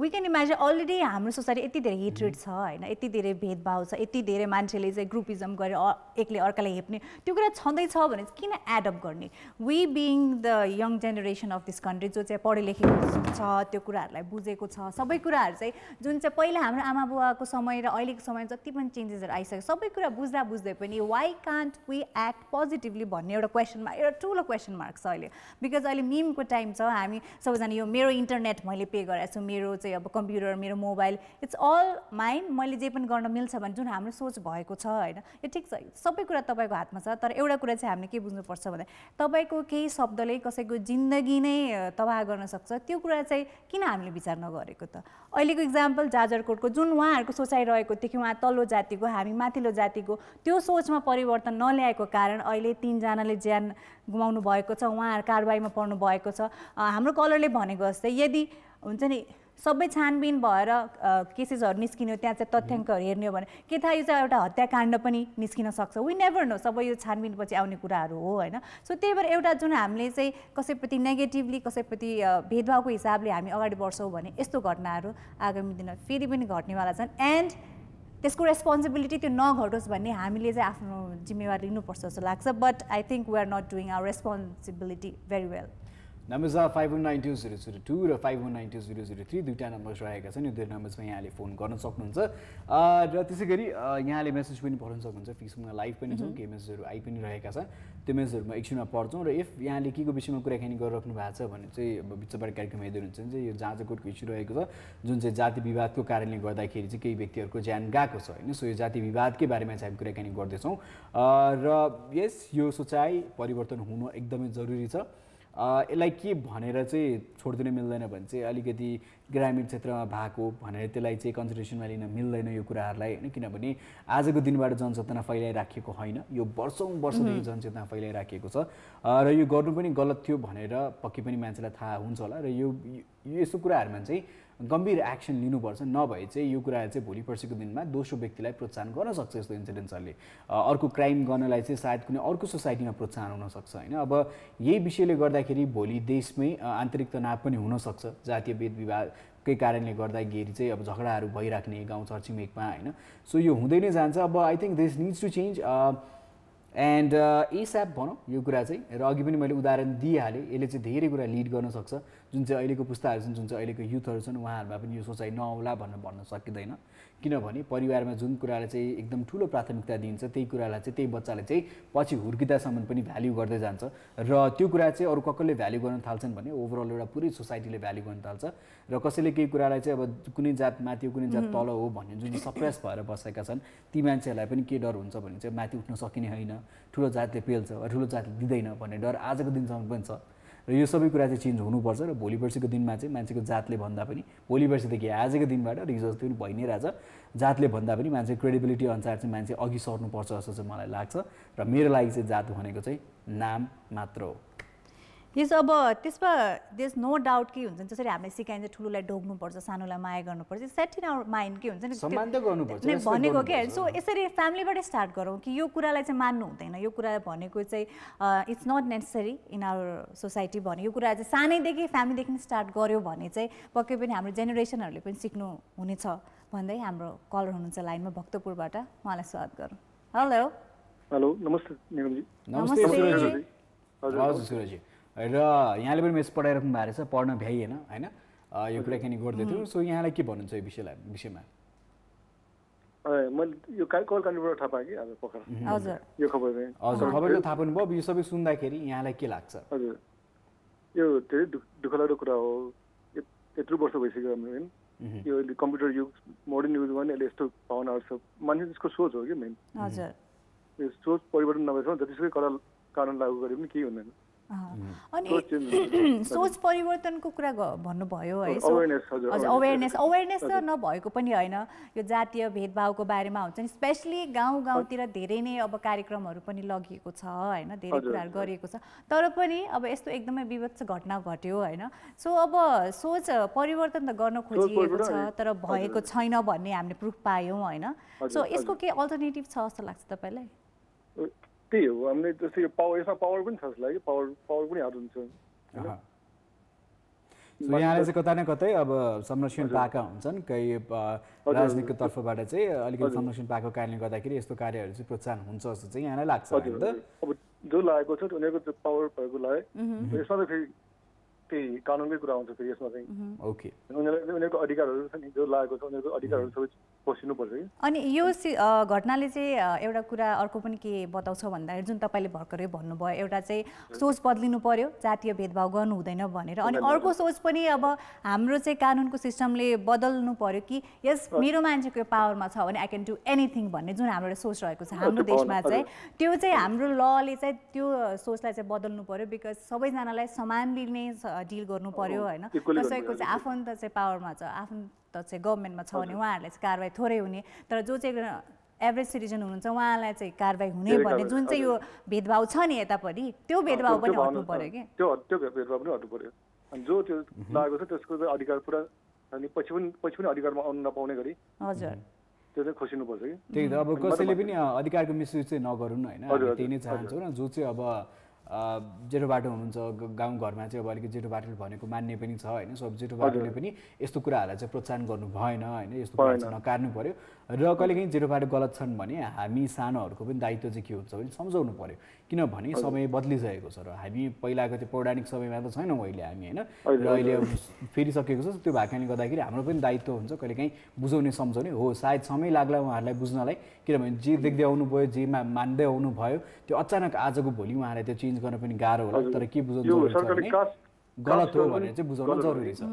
वी क्यान इमेजिन अलरेडी हाम्रो सोसाइटी यति धेरै हेट्रेड छ होइन, यति धेरै भेदभाव छ, यति धेरै मान्छेले चाहिँ ग्रुपिजम गरेर एकले अर्कालाई हेप्ने त्यो कुरा छँदैछ भने किन एडअप गर्ने। We being the young generation of this country जो चाहिँ पढे लेखेको छ, त्यो कुराहरूलाई बुझेको छ, सबै कुराहरू चाहिँ जुन चाहिँ पहिला हाम्रो आमा बुवाको समय र अहिलेको समयमा जति पनि चेन्जेसहरू आइसक्यो सबै कुरा बुझ्दै पनि why can't we act positively भन्ने एउटा क्वेसनमा, एउटा ठुलो क्वेसन मार्क छ अहिले। बिकज अहिले मिमको टाइम छ, हामी सबैजना यो मेरो इन्टरनेट मैले पे गरेको छु, मेरो चाहिँ अब कम्प्युटर, मेरो मोबाइल, इट्स अल माइन, मैले जे पनि गर्न मिल्छ भने जुन हाम्रो सोच भएको छ होइन, यो ठिक छ, सबै कुरा तपाईँको हातमा छ। तर एउटा कुरा चाहिँ हामीले के बुझ्नुपर्छ भन्दा तपाईँको केही शब्दले कसैको जिन्दगी नै तबाह गर्न सक्छ, त्यो कुरा चाहिँ किन हामीले विचार नगरेको त। अहिलेको इक्जाम्पल जाजरकोटको जुन उहाँहरूको सोचाइ रहेको थियो कि उहाँ तल्लो जातिको, हामी माथिल्लो जातिको, त्यो सोचमा परिवर्तन नल्याएको कारण अहिले 3 जनाले ज्यान गुमाउनु भएको छ, उहाँहरू कारबाहीमा पर्नु भएको छ। हाम्रो कलरले भनेको जस्तै यदि हुन्छ नि सबै छानबिन भएर केसेसहरू निस्किने, त्यहाँ चाहिँ तथ्याङ्कहरू हेर्ने हो भने के थाहा यो चाहिँ एउटा हत्याकाण्ड पनि निस्किन सक्छ। वी नेभर नो, सबै यो छानबिनपछि आउने कुराहरू हो होइन। सो त्यही भएर एउटा जुन हामीले चाहिँ कसैप्रति नेगेटिभली, कसैप्रति भेदभावको हिसाबले हामी अगाडि बढ्छौँ भने यस्तो घटनाहरू आगामी दिनमा फेरि पनि घट्नेवाला छन्। एन्ड त्यसको रेस्पोन्सिबिलिटी त्यो नघटोस् भन्ने हामीले चाहिँ आफ्नो जिम्मेवारी लिनुपर्छ जस्तो लाग्छ। But I think we are not doing our responsibility very well. Number 51920002 र 51920003 दुईटा नम्बर रहेका छन्। यो दुई नम्बरमा यहाँले फोन गर्न सक्नुहुन्छ र त्यसै गरी यहाँले मेसेज पनि पठाउन सक्नुहुन्छ। फेसबुकमा लाइभ पनि छौँ, केही मेसेजहरू आइ पनि रहेका छन्, त्यो मेसेजहरूमा एकछिनमा पढ्छौँ। र इफ यहाँले के को विषयमा कुराकानी गरिराख्नु भएको छ भने चाहिँ अब बिचबाट कार्यक्रम हेर्दै हुनुहुन्छ भने चाहिँ यो जाँचकोटको इस्यु रहेको छ, जुन चाहिँ जाति विवादको कारणले गर्दाखेरि चाहिँ केही व्यक्तिहरूको ज्यान गएको छ होइन। सो यो जाति विवादकै बारेमा चाहिँ हामी कुराकानी गर्दैछौँ र यस यो सोचाइ परिवर्तन हुनु एकदमै जरुरी छ। यसलाई के भनेर चाहिँ छोडिदिन मिल्दैन भने चाहिँ अलिकति ग्रामीण क्षेत्रमा भएको भनेर त्यसलाई चाहिँ कन्सिडरेसनमा लिन मिल्दैन यो कुराहरूलाई होइन। किनभने आजको दिनबाट जनचेतना फैलाइराखेको होइन, यो वर्षौँदेखि जनचेतना फैलाइराखेको छ र यो गर्नु पनि गलत थियो भनेर पक्कै पनि मान्छेलाई थाहा हुन्छ होला। र यो यस्तो कुराहरूमा चाहिँ गम्भीर एक्सन लिनुपर्छ, नभए चाहिँ यो कुराहरू चाहिँ भोलि पर्सिको दिनमा दोस्रो व्यक्तिलाई प्रोत्साहन गर्न सक्छ। यस्तो इन्सिडेन्ट्सहरूले अर्को क्राइम गर्नलाई चाहिँ सायद कुनै अर्को सोसाइटीमा प्रोत्साहन हुनसक्छ होइन। अब यही विषयले गर्दाखेरि भोलि देशमै आन्तरिक तनाव पनि हुनसक्छ, जातीय भेदविवादकै कारणले गर्दाखेरि चाहिँ अब झगडाहरू भइराख्ने गाउँ छरछिमेकमा होइन। सो यो हुँदै नै जान्छ। अब I think this needs to change and ASAP भनौँ यो कुरा चाहिँ। र अघि पनि मैले उदाहरण दिइहालेँ, यसले चाहिँ धेरै कुरा लिड गर्न सक्छ। जुन चाहिँ अहिलेको पुस्ताहरू छन्, जुन चाहिँ अहिलेको युथहरू छन्, उहाँहरूमा पनि यो सोचाइ नआउला भन्न सकिँदैन। किनभने परिवारमा जुन कुरालाई चाहिँ एकदम ठुलो प्राथमिकता दिइन्छ त्यही कुरालाई चाहिँ त्यही बच्चाले चाहिँ पछि हुर्किँदासम्म पनि भ्याल्यु गर्दै जान्छ। र त्यो कुरा चाहिँ अरू कसले भ्याल्यु गर्न थाल्छन् भने ओभरअल एउटा पुरै सोसाइटीले भ्याल्यु गर्न थाल्छ। र कसैले केही कुरालाई चाहिँ अब कुनै जात माथि कुनै जात तल हो भन्ने जुन चाहिँ सप्रेस भएर बसेका छन् ती मान्छेहरूलाई पनि के डर हुन्छ भने चाहिँ माथि उठ्न सकिने होइन, ठुलो जातले पेल्छ वा ठुलो जातले दिँदैन भन्ने डर आजको दिनसम्म पनि छ। र यो सबै कुरा चाहिँ चेन्ज हुनुपर्छ। र भोलि पर्सिको दिनमा चाहिँ मान्छेको जातले भन्दा पनि भोलि पर्सिदेखि आजको दिनबाट रिजल्ट पनि भइ नै रहेछ, जातले भन्दा पनि मान्छे क्रेडिबिलिटी अनुसार चाहिँ मान्छे अघि सर्नुपर्छ जस्तो चाहिँ मलाई लाग्छ। र मेरो लागि चाहिँ जात भनेको चाहिँ नाम मात्र हो। यस अब त्यसमा देयर इज नो डाउट के हुन्छ जसरी हामीले सिकाइन्छ ठुलोलाई ढोग्नुपर्छ, सानोलाई माया गर्नुपर्छ, सेट इन आवर माइन्ड के हुन्छ नि सम्मान त गर्नुपर्छ भनेको के। सो यसरी फ्यामिलीबाटै स्टार्ट गरौँ कि यो कुरालाई चाहिँ मान्नु हुँदैन, यो कुरा भनेको चाहिँ it's not necessary in our society भने यो कुरा चाहिँ सानैदेखि फ्यामिलीदेखि स्टार्ट गऱ्यो भने चाहिँ पक्कै पनि हाम्रो जेनेरेसनहरूले पनि सिक्नु हुनेछ भन्दै हाम्रो कलर हुनुहुन्छ लाइनमा भक्तपुरबाट, उहाँलाई स्वागत गरौँ। हेलो हेलो नमस्ते निगमजी। नमस्ते हजुर सुरजी। र यहाँले पनि मेसेज पढाइराख्नु भएको रहेछ, पढ्न भ्याइएन होइन, यो कुराकानी गर्दै थियौँ। सो यहाँलाई के भन्नुहुन्छ यो विषयमा? मैले यो कल काण्डबाट थाहा पाएँ कि आज पखर हजुर यो खबर चाहिँ हजुर खबर त थाहा पाउनुभयो। यो सबै सुन्दाखेरि यहाँलाई के लाग्छ? हजुर यो धेरै दुःख लाग्दो कुरा हो। यत्रो वर्ष भइसक्यो हाम्रो होइन, यो कम्प्युटर युग मोडर्न युगमा नि यसले यस्तो भावनाहरू छ। मान्छे त्यसको सोच हो कि मेन। हजुर यो सोच परिवर्तन नभएसम्म जतिसुकै कानुन लागू गरे पनि केही हुँदैन। अनि सोच परिवर्तनको कुरा भन्नुभयो है, अवेरनेस त नभएको पनि होइन। यो जातीय भेदभावको बारेमा हुन्छ नि, स्पेसली गाउँतिर धेरै नै अब कार्यक्रमहरू पनि लगिएको छ होइन, धेरै कुराहरू गरिएको छ। तर पनि अब यस्तो एकदमै विभत्स घटना घट्यो होइन। सो अब सोच परिवर्तन त गर्न खोजिएको छ तर भएको छैन भन्ने हामीले प्रुफ पायौँ होइन। सो यसको के अल्टरनेटिभ छ जस्तो लाग्छ तपाईँलाई? त्यही हो, हामीले जस्तै यो पावर, यसमा पावर पनि छ जस्तो लाग्यो, पावर पनि हात हुन्छ। यहाँले चाहिँ कता न कतै अब संरक्षण पाएका हुन्छन्, कहीँ राजनीतिको तर्फबाट चाहिँ अलिकति संरक्षण पाएको कारणले गर्दाखेरि यस्तो कार्यहरू चाहिँ प्रोत्साहन हुन्छ जस्तो चाहिँ यहाँलाई लाग्छ? अब जो लागेको छ उनीहरूको पावर भएको लाग्यो, यसमा त फेरि त्यही कानुनकै कुरा आउँछ फेरि यसमा चाहिँ। ओके, उनीहरूको अधिकारहरू छ नि, जो लागेको छ उनीहरूको अधिकारहरू सबै पसिनुपर्छ कि। अनि यो घटनाले चाहिँ एउटा कुरा अर्को पनि के बताउँछ भन्दाखेरि जुन तपाईँले भर्खरै भन्नुभयो, एउटा चाहिँ सोच बदलिनु पर्यो, जातीय भेदभाव गर्नु हुँदैन भनेर। अनि अर्को सोच पनि अब हाम्रो चाहिँ कानुनको सिस्टमले बदल्नु पर्यो कि यस मेरो मान्छेको पावरमा छ भने आई क्यान डु एनिथिङ भन्ने जुन हाम्रो एउटा सोच रहेको छ हाम्रो देशमा चाहिँ, त्यो चाहिँ हाम्रो लले चाहिँ त्यो सोचलाई चाहिँ बदल्नु पर्यो। बिकज सबैजनालाई समानली नै डिल गर्नु पर्यो होइन। कसैको चाहिँ आफन्त चाहिँ पावरमा छ, आफन्त चाहिँ गभर्मेन्टमा छ भने उहाँहरूलाई चाहिँ कारवाही थोरै हुने, तर जो चाहिँ एभरेज सिटिजन हुनुहुन्छ उहाँलाई चाहिँ कारवाही हुने भन्ने जुन चाहिँ यो भेदभाव छ नि यता पनि, त्यो भेदभाव पनि हट्नु पर्यो कि। त्यो भेदभाव पनि हट्नु पर्यो। अनि जो त्यो लागेको छ त्यसको चाहिँ अधिकार पुरा अनि पछि पनि अधिकारमा आउनु नपाउने गरी हजुर त्यो चाहिँ खोसिनुपर्छ कि। त्यही त, अब कसैले पनि अधिकारको मिसयुज चाहिँ नगरून् होइन, त्यही नै चाहन्छौँ। र जो चाहिँ अब जेठो बाटो हुनुहुन्छ गाउँघरमा चाहिँ अब अलिकति जेठो बाटोले भनेको मान्ने पनि छ होइन। सो जेठो बाटोले पनि यस्तो कुराहरूलाई चाहिँ प्रोत्साहन गर्नु भएन होइन, यस्तो कुरा चाहिँ नकार्नु पर्यो। र कहिलेकाहीँ जेठो बाटो गलत छन् भने हामी सानोहरूको पनि दायित्व चाहिँ के हुन्छ भने सम्झाउनु पर्यो किनभने समय बदलिसकेको छ र हामी पहिलाको त्यो पौराणिक समयमा त छैनौँ अहिले हामी होइन र अहिले फेरिसकेको छ त्यो भएकाले गर्दाखेरि हाम्रो पनि दायित्व हुन्छ कहिलेकाहीँ बुझाउने सम्झाउने हो सायद समय लाग्ला उहाँहरूलाई बुझ्नलाई किनभने जे देख्दै आउनुभयो जेमा मान्दै आउनुभयो त्यो अचानक आजको भोलि उहाँलाई त्यो चेन्ज गर्न पनि गाह्रो होला तर के बुझाउनु जरुरी छ भने गलत हो भने चाहिँ बुझाउन जरुरी छ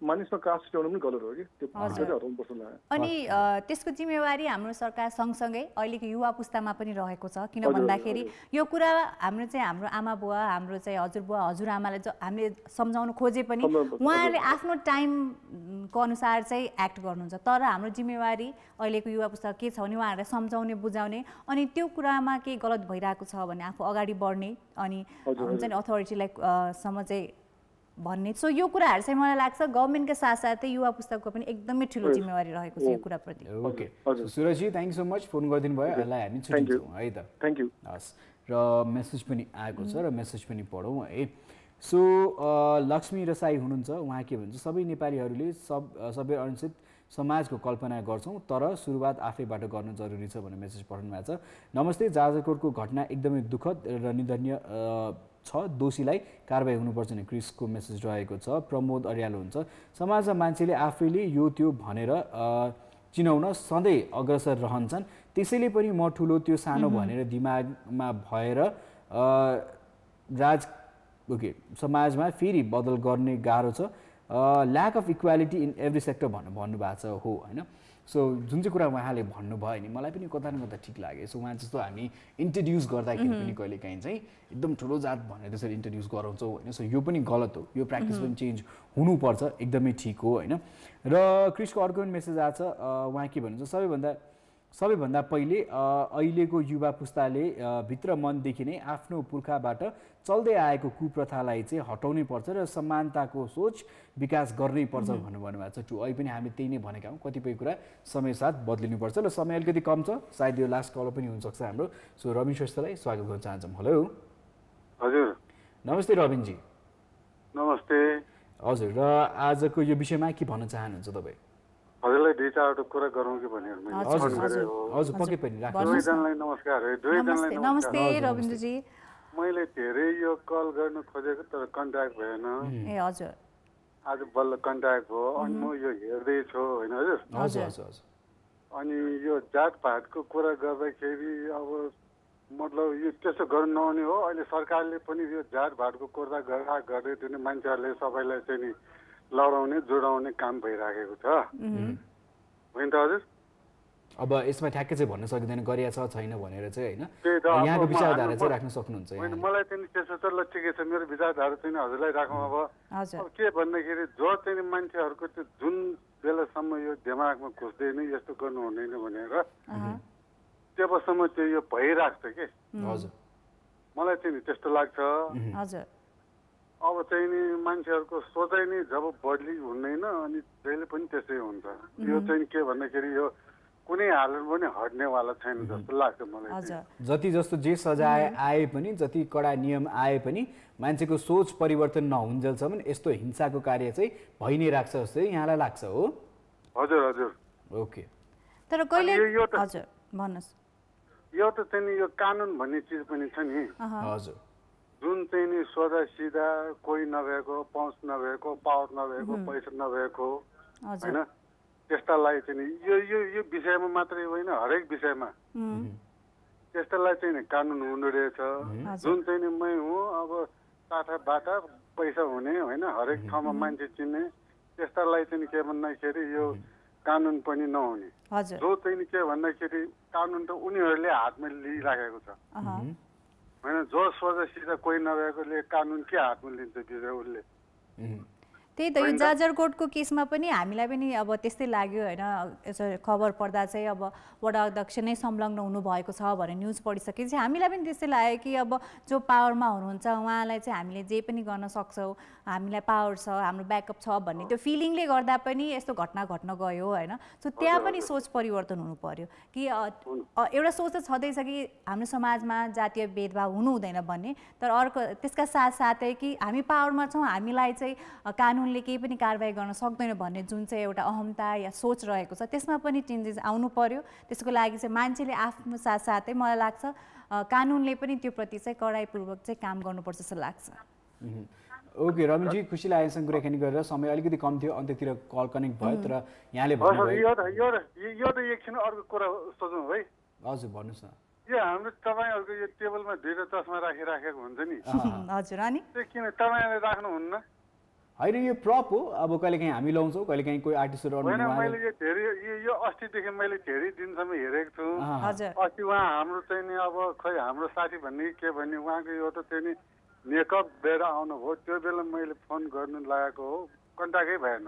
मानिसमा कास्ट ल्याउनु पनि गलत हो कि त्यो हटाउनु पर्छ अनि त्यसको जिम्मेवारी हाम्रो सरकार सँगसँगै अहिलेको युवा पुस्तामा पनि रहेको छ किन भन्दाखेरि यो कुरा हाम्रो आमा बुवा हाम्रो चाहिँ हजुरबुवा हजुरआमाले हामीले सम्झाउन खोजे पनि उहाँहरूले आफ्नो टाइमको अनुसार चाहिँ एक्ट गर्नुहुन्छ तर हाम्रो जिम्मेवारी अहिलेको युवा पुस्ता के छ भने उहाँहरूलाई सम्झाउने बुझाउने अनि त्यो कुरामा के गलत भइरहेको छ भने आफू अगाडि बढ्ने अनि हुन्छ नि अथोरिटीलाई सम्म चाहिँ भन्ने सो यो कुराहरू चाहिँ मलाई लाग्छ गभर्नमेन्टका साथसाथै युवा पुस्तकको पनि एकदमै ठुलो जिम्मेवारी रहेको छ यो कुराप्रति okay Surajji thank you so much phone गरिदिनु भयो यसलाई हामी छुट्टिन्छौँ है त थ्याङ्क यू हस् र मेसेज पनि आएको छ र मेसेज पनि पढौँ है सो लक्ष्मी रसाई हुनुहुन्छ उहाँ के भन्छ सबै नेपालीहरूले सबै अनुचित समाजको कल्पना गर्छौँ तर सुरुवात आफैबाट गर्नु जरुरी छ भनेर मेसेज पठाउनु भएको छ नमस्ते जाजरकोटको घटना एकदमै दुःखद र निन्दनीय छ दोषीलाई कारबाही हुनुपर्छ नि क्रिसको मेसेज रहेको छ प्रमोद अर्याल हुन्छ समाजमा मान्छेले आफैले यो त्यो भनेर चिनाउन सधैँ अग्रसर रहन्छन् त्यसैले पनि म ठुलो त्यो सानो भनेर दिमागमा भएर समाजमा फेरि बदल गर्ने गाह्रो छ lack of equality in every sector भन्नुभएको छ हो होइन सो जुन चाहिँ कुरा उहाँले भन्नुभयो नि मलाई पनि कता न कता ठिक लाग्यो सो उहाँ जस्तो हामी इन्ट्रोड्युस गर्दाखेरि पनि कहिलेकाहीँ चाहिँ एकदम ठुलो जात भनेर त्यसरी इन्ट्रोड्युस गराउँछौँ होइन सो यो पनि गलत हो यो प्र्याक्टिस पनि चेन्ज हुनुपर्छ एकदमै ठिक हो होइन र क्रिसको अर्को पनि मेसेज आएको छ उहाँ के भन्नुहुन्छ सबैभन्दा पहिले अहिलेको युवा पुस्ताले भित्र मनदेखि नै आफ्नो पुर्खाबाट चल्दै आएको कुप्रथालाई चाहिँ हटाउनै पर्छ र समानताको सोच विकास गर्नै पर्छ भन्नुभएको छ अहिले पनि हामीले त्यही नै भनेका हौँ कतिपय कुरा समयसाथ बदलिनुपर्छ र समय अलिकति कम छ सायद यो लास्ट कल पनि हुनसक्छ हाम्रो सो रविन श्रेष्ठलाई स्वागत गर्न चाहन्छौँ हेलो हजुर नमस्ते रविनजी नमस्ते हजुर र आजको यो विषयमा के भन्न चाहनुहुन्छ तपाईँ हजुरलाई दुई चारवटा कुरा गरौँ कि भनेर हजुर पक्कै पनि दुवैजनालाई नमस्कार दुवैजनालाई नमस्ते रविन्द्रजी मैले धेरै यो कल गर्न खोजेको तर कन्ट्याक्ट भएन ए हजुर आज बल्ल कन्ट्याक्ट भयो अनि म यो हेर्दैछु होइन हजुर हजुर अनि यो जातपातको कुरा गर्दाखेरि अब मतलब यो त्यसो गर्नु नहुने हो अहिले सरकारले पनि यो जातभातको कुरा गर्दै दिने मान्छेहरूले सबैलाई चाहिँ नि लडाउने जोडाउने काम भइराखेको छ होइन त हजुर अब यसमा ठ्याक्कै चाहिँ भन्न सकिँदैन गरिया छ छैन भनेर चाहिँ होइन यहाँको विचारधारा चाहिँ राख्न सक्नुहुन्छ होइन मलाई चाहिँ त्यसो त ल ठिकै छ मेरो विचारधारा चाहिँ हजुरलाई राखौँ अब के भन्दाखेरि जो चाहिँ मान्छेहरूको त्यो जुन बेलासम्म यो दिमागमा घुस्दैन यस्तो गर्नु हुँदैन भनेर त्यबसम्म त्यो यो भइराख्छ के हजुर मलाई चाहिँ त्यस्तो लाग्छ हजुर अब चाहिँ नि मान्छेहरूको सोचाइ नै जब बदली हुँदैन अनि जहिले पनि त्यसै हुन्छ यो चाहिँ के भन्दाखेरि यो कुनै हालतमा पनि हट्नेवाला छैन जस्तो लाग्छ मलाई जति जस्तो जे सजाय आए पनि जति कडा नियम आए पनि मान्छेको सोच परिवर्तन नहुन्जेलसम्म यस्तो हिंसाको कार्य चाहिँ भइ नै राख्छ जस्तै यहाँलाई लाग्छ हो हजुर हजुर ओके तर कहिले हजुर भन्नुस् यो त चाहिँ यो कानुन भन्ने चिज पनि छ नि हजुर जुन चाहिँ नि सोधा सिधा कोही नभएको पहुँच नभएको पावर नभएको पैसा नभएको होइन त्यस्तालाई चाहिँ यो यो यो विषयमा मात्रै होइन हरेक विषयमा त्यस्तालाई चाहिँ कानुन हुनु रहेछ जुन चाहिँ नि मै हुँ अब टाटाबाट पैसा हुने होइन हरेक ठाउँमा मान्छे चिन्ने त्यस्तालाई चाहिँ के भन्दाखेरि यो कानुन पनि नहुने जो चाहिँ के भन्दाखेरि कानुन त उनीहरूले हातमा लिइराखेको छ होइन जो सोझा सिधा कोही नभएकोले कानुन के हातमा लिन्छ बिजय उसले त्यही त यो जाजरकोटको केसमा पनि हामीलाई पनि अब त्यस्तै लाग्यो होइन यसो खबर पढ्दा चाहिँ अब वडा अध्यक्ष नै संलग्न हुनुभएको छ भनेर न्युज पढिसकेपछि हामीलाई पनि त्यस्तै लाग्यो कि अब जो पावरमा हुनुहुन्छ उहाँलाई चाहिँ हामीले जे पनि गर्न सक्छौँ हामीलाई पावर छ हाम्रो ब्याकअप छ भन्ने त्यो फिलिङले गर्दा पनि यस्तो घटना घट्न गयो होइन सो त्यहाँ पनि सोच परिवर्तन हुनु पर्यो कि एउटा सोच त छँदैछ कि हाम्रो समाजमा जातीय भेदभाव हुनु हुँदैन भन्ने तर अर्को त्यसका साथसाथै कि हामी पावरमा छौँ हामीलाई चाहिँ कानुन कानुनले केही पनि कारबाही गर्न सक्दैन भन्ने जुन चाहिँ एउटा अहमता या सोच रहेको छ त्यसमा पनि चेन्जेस आउनु पर्यो। त्यसको लागि चाहिँ मान्छेले आफ्नो साथसाथै मलाई लाग्छ कानुनले पनि त्यो प्रति चाहिँ कडाइपूर्वक चाहिँ काम गर्नुपर्छ जस्तो लाग्छ। ओके रमेशजी, खुसी लागेसँग कुराकानी गरेर। समय अलिकति कम थियो, अन्त्यतिर कल कनेक्ट भयो, तर यहाँले भन्नुभयो यो त एकछिन अर्को कुरा सोचौँ है। हजुर भन्नुहोस् न। यो हाम्रो तपाईँहरूको यो टेबलमा दुईटा चस्मा राखेको हुन्छ नि, हजुर अनि त्यो किन तपाईँले राख्नुहुन्न? होइन यो प्रप हो, अब कहिलेकाहीँ हामी लाउँछौँ, कहिलेकाहीँ कोही आर्टिस्टहरू होइन। मैले यो धेरै यो अस्तिदेखि मैले धेरै दिनसम्म हेरेको छु। अस्ति उहाँ हाम्रो चाहिँ नि अब खै हाम्रो साथी भन्ने के भन्ने उहाँको यो त चाहिँ नि मेकअप लिएर आउनुभयो, त्यो बेला मैले फोन गर्नु लागेको हो, कन्ट्याक्टै भएन।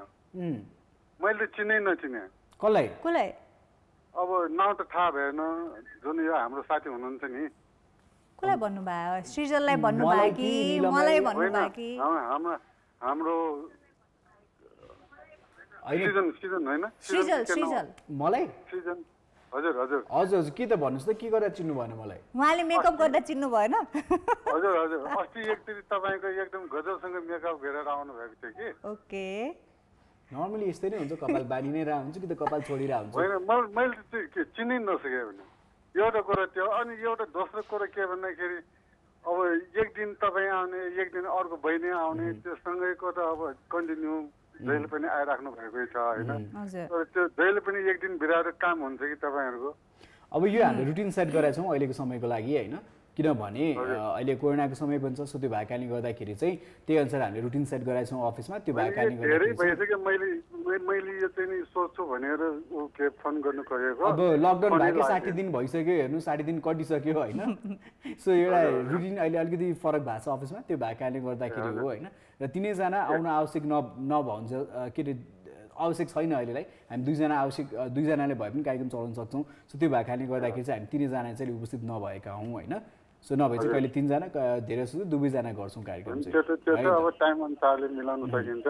मैले त चिने नचिने कसलाई अब नाउँ त थाहा भएन। जुन यो हाम्रो साथी हुनुहुन्छ नि, कसलाई भन्नुभयो? सृजललाई भन्नुभयो कि मलाई भन्नुभयो कि? हाम्रो सिजन होइन, सृजल मलाई सिजन। हजुर हजुर हजुर हजुर, के त भन्नुहोस् त, के गरेर चिन्नु भएन मलाई? उहाँले मेकअप गर्दा चिन्नु भएन? हजुर हजुर, अस्ति एकचोटि तपाईँको एकदम गजबसँग मेकअप गरेर आउनु भएको थियो कि। ओके, नर्मली यस्तै नै हुन्छ, कपाल बानी नै रह हुन्छ कि त कपाल छोडिरह हुन्छ। होइन, मैले चाहिँ चिनै नसकेँ भने एउटा कुरा त्यो। अनि एउटा दोस्रो कुरा के भन्दाखेरि अब एक दिन तपाईँ आउने, एक दिन अर्को बहिनी आउने, त्यो सँगैको त अब कन्टिन्यू जहिले पनि आइराख्नु भएकै छ होइन। त्यो जहिले पनि एक दिन बिराएर काम हुन्छ कि तपाईँहरूको? अब यो हामीले रुटिन सेट गरेका छौँ अहिलेको समयको लागि होइन, किनभने अहिले कोरोनाको समय पनि छ, सो त्यो भएकाले गर्दाखेरि चाहिँ त्यही अनुसार हामीले रुटिन सेट गरेका छौँ अफिसमा। त्यो भएकाले धेरै भइसक्यो मैले यो चाहिँ नि सोच्छु भनेर के फोन गर्नु खोजेको। अब लकडाउन भएको 60 दिन भइसक्यो, हेर्नु 60 दिन कटिसक्यो होइन। सो एउटा रुटिन अहिले अलिकति फरक भएको छ अफिसमा, त्यो भएकाले गर्दाखेरि हो होइन। र तिनैजना आउन आवश्यक नभन्छ के अरे आवश्यक छैन अहिलेलाई, हामी दुईजनाले भए पनि कार्यक्रम चलाउन सक्छौँ। सो त्यो भएकाले गर्दाखेरि चाहिँ हामी तिनैजना चाहिँ उपस्थित नभएका हौँ होइन। सो नभए चाहिँ कहिले तिनजना, धेरै जस्तो दुवैजना गर्छौँ कार्यक्रम चाहिँ। त्यो अब टाइम अनुसारले मिलाउन सकिन्छ।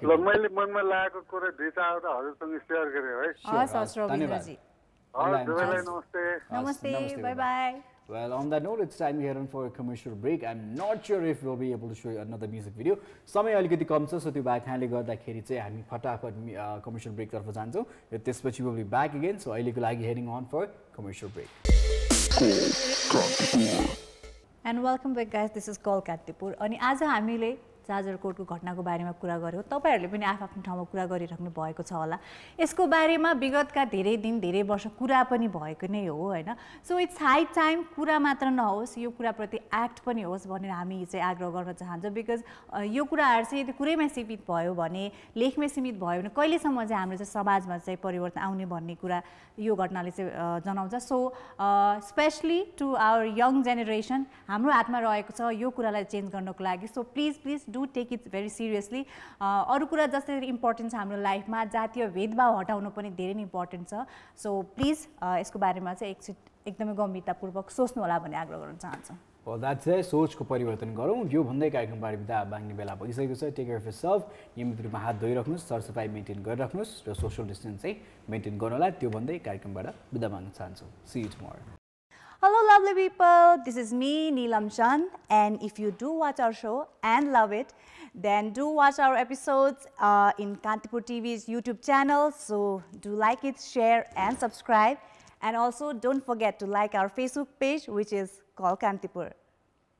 ल मैले मनमा लागेको कुरा दुई चारवटा हजुरसँग सेयर गरेँ है। धन्यवाद। नमस्ते, by by. Well, on that note, it's time here for a commercial break. I'm not sure if we'll be able to show you another music video. समय अलिकति कम छ, सो त्यो भएकाले गर्दाखेरि चाहिँ हामी फटाफट कमर्सियल ब्रेक तर्फ जान्छौँ र त्यसपछि we'll be back again. So अहिलेको लागि heading on for commercial break. And welcome back guys, this is Call Kantipur. अनि आज हामीले जाजरकोटको घटनाको बारेमा कुरा गर्यौँ। तपाईहरुले पनि आफ्नो ठाउँमा कुरा गरिराख्नु भएको छ होला। यसको बारेमा विगतका धेरै दिन धेरै वर्ष कुरा पनि भएको नै हो हैन। सो इट्स हाई टाइम कुरा मात्र नहोस्, यो कुराप्रति एक्ट पनि होस् भनेर हामी चाहिँ आग्रह गर्न चाहन्छौँ। बिकज यो कुराहरु चाहिँ यदि कुरैमा सीमित भयो भने, लेखमै सीमित भयो भने कहिलेसम्म चाहिँ हाम्रो चाहिँ समाजमा चाहिँ परिवर्तन आउने भन्ने कुरा यो घटनाले चाहिँ जनाउँछ। So specially to our young generation हाम्रो हातमा रहेको छ यो कुरालाई चेन्ज गर्नको लागि। So please do take it very seriously. अरू कुरा जस्तै इम्पोर्टेन्ट छ हाम्रो लाइफमा, जातीय भेदभाव हटाउनु पनि धेरै नै इम्पोर्टेन्ट छ। सो प्लिज यसको बारेमा चाहिँ एकदमै गम्भीरतापूर्वक सोच्नु होला भन्ने आग्रह गर्न चाहन्छु। Well, that's it. सोचको परिवर्तन गरौँ। यो भन्दै कार्यक्रमबाट बिदा बाँड्ने बेला भइसकेको छ। Take care of yourself. नियमित रूपमा हात धोइराख्नुहोस्, सरसफाइ मेन्टेन गरिराख्नुहोस् र सोशल डिस्टेन्स चाहिँ मेन्टेन गर्नु होला। त्यो भन्दै कार्यक्रमबाट बिदा माग्न चाहन्छु। See you tomorrow. Hello lovely people, this is me Neelam Chand, and if you do watch our show and love it, then do watch our episodes in Kantipur TV's YouTube channel. So do like it, share and subscribe, and also don't forget to like our Facebook page, which is Call Kantipur.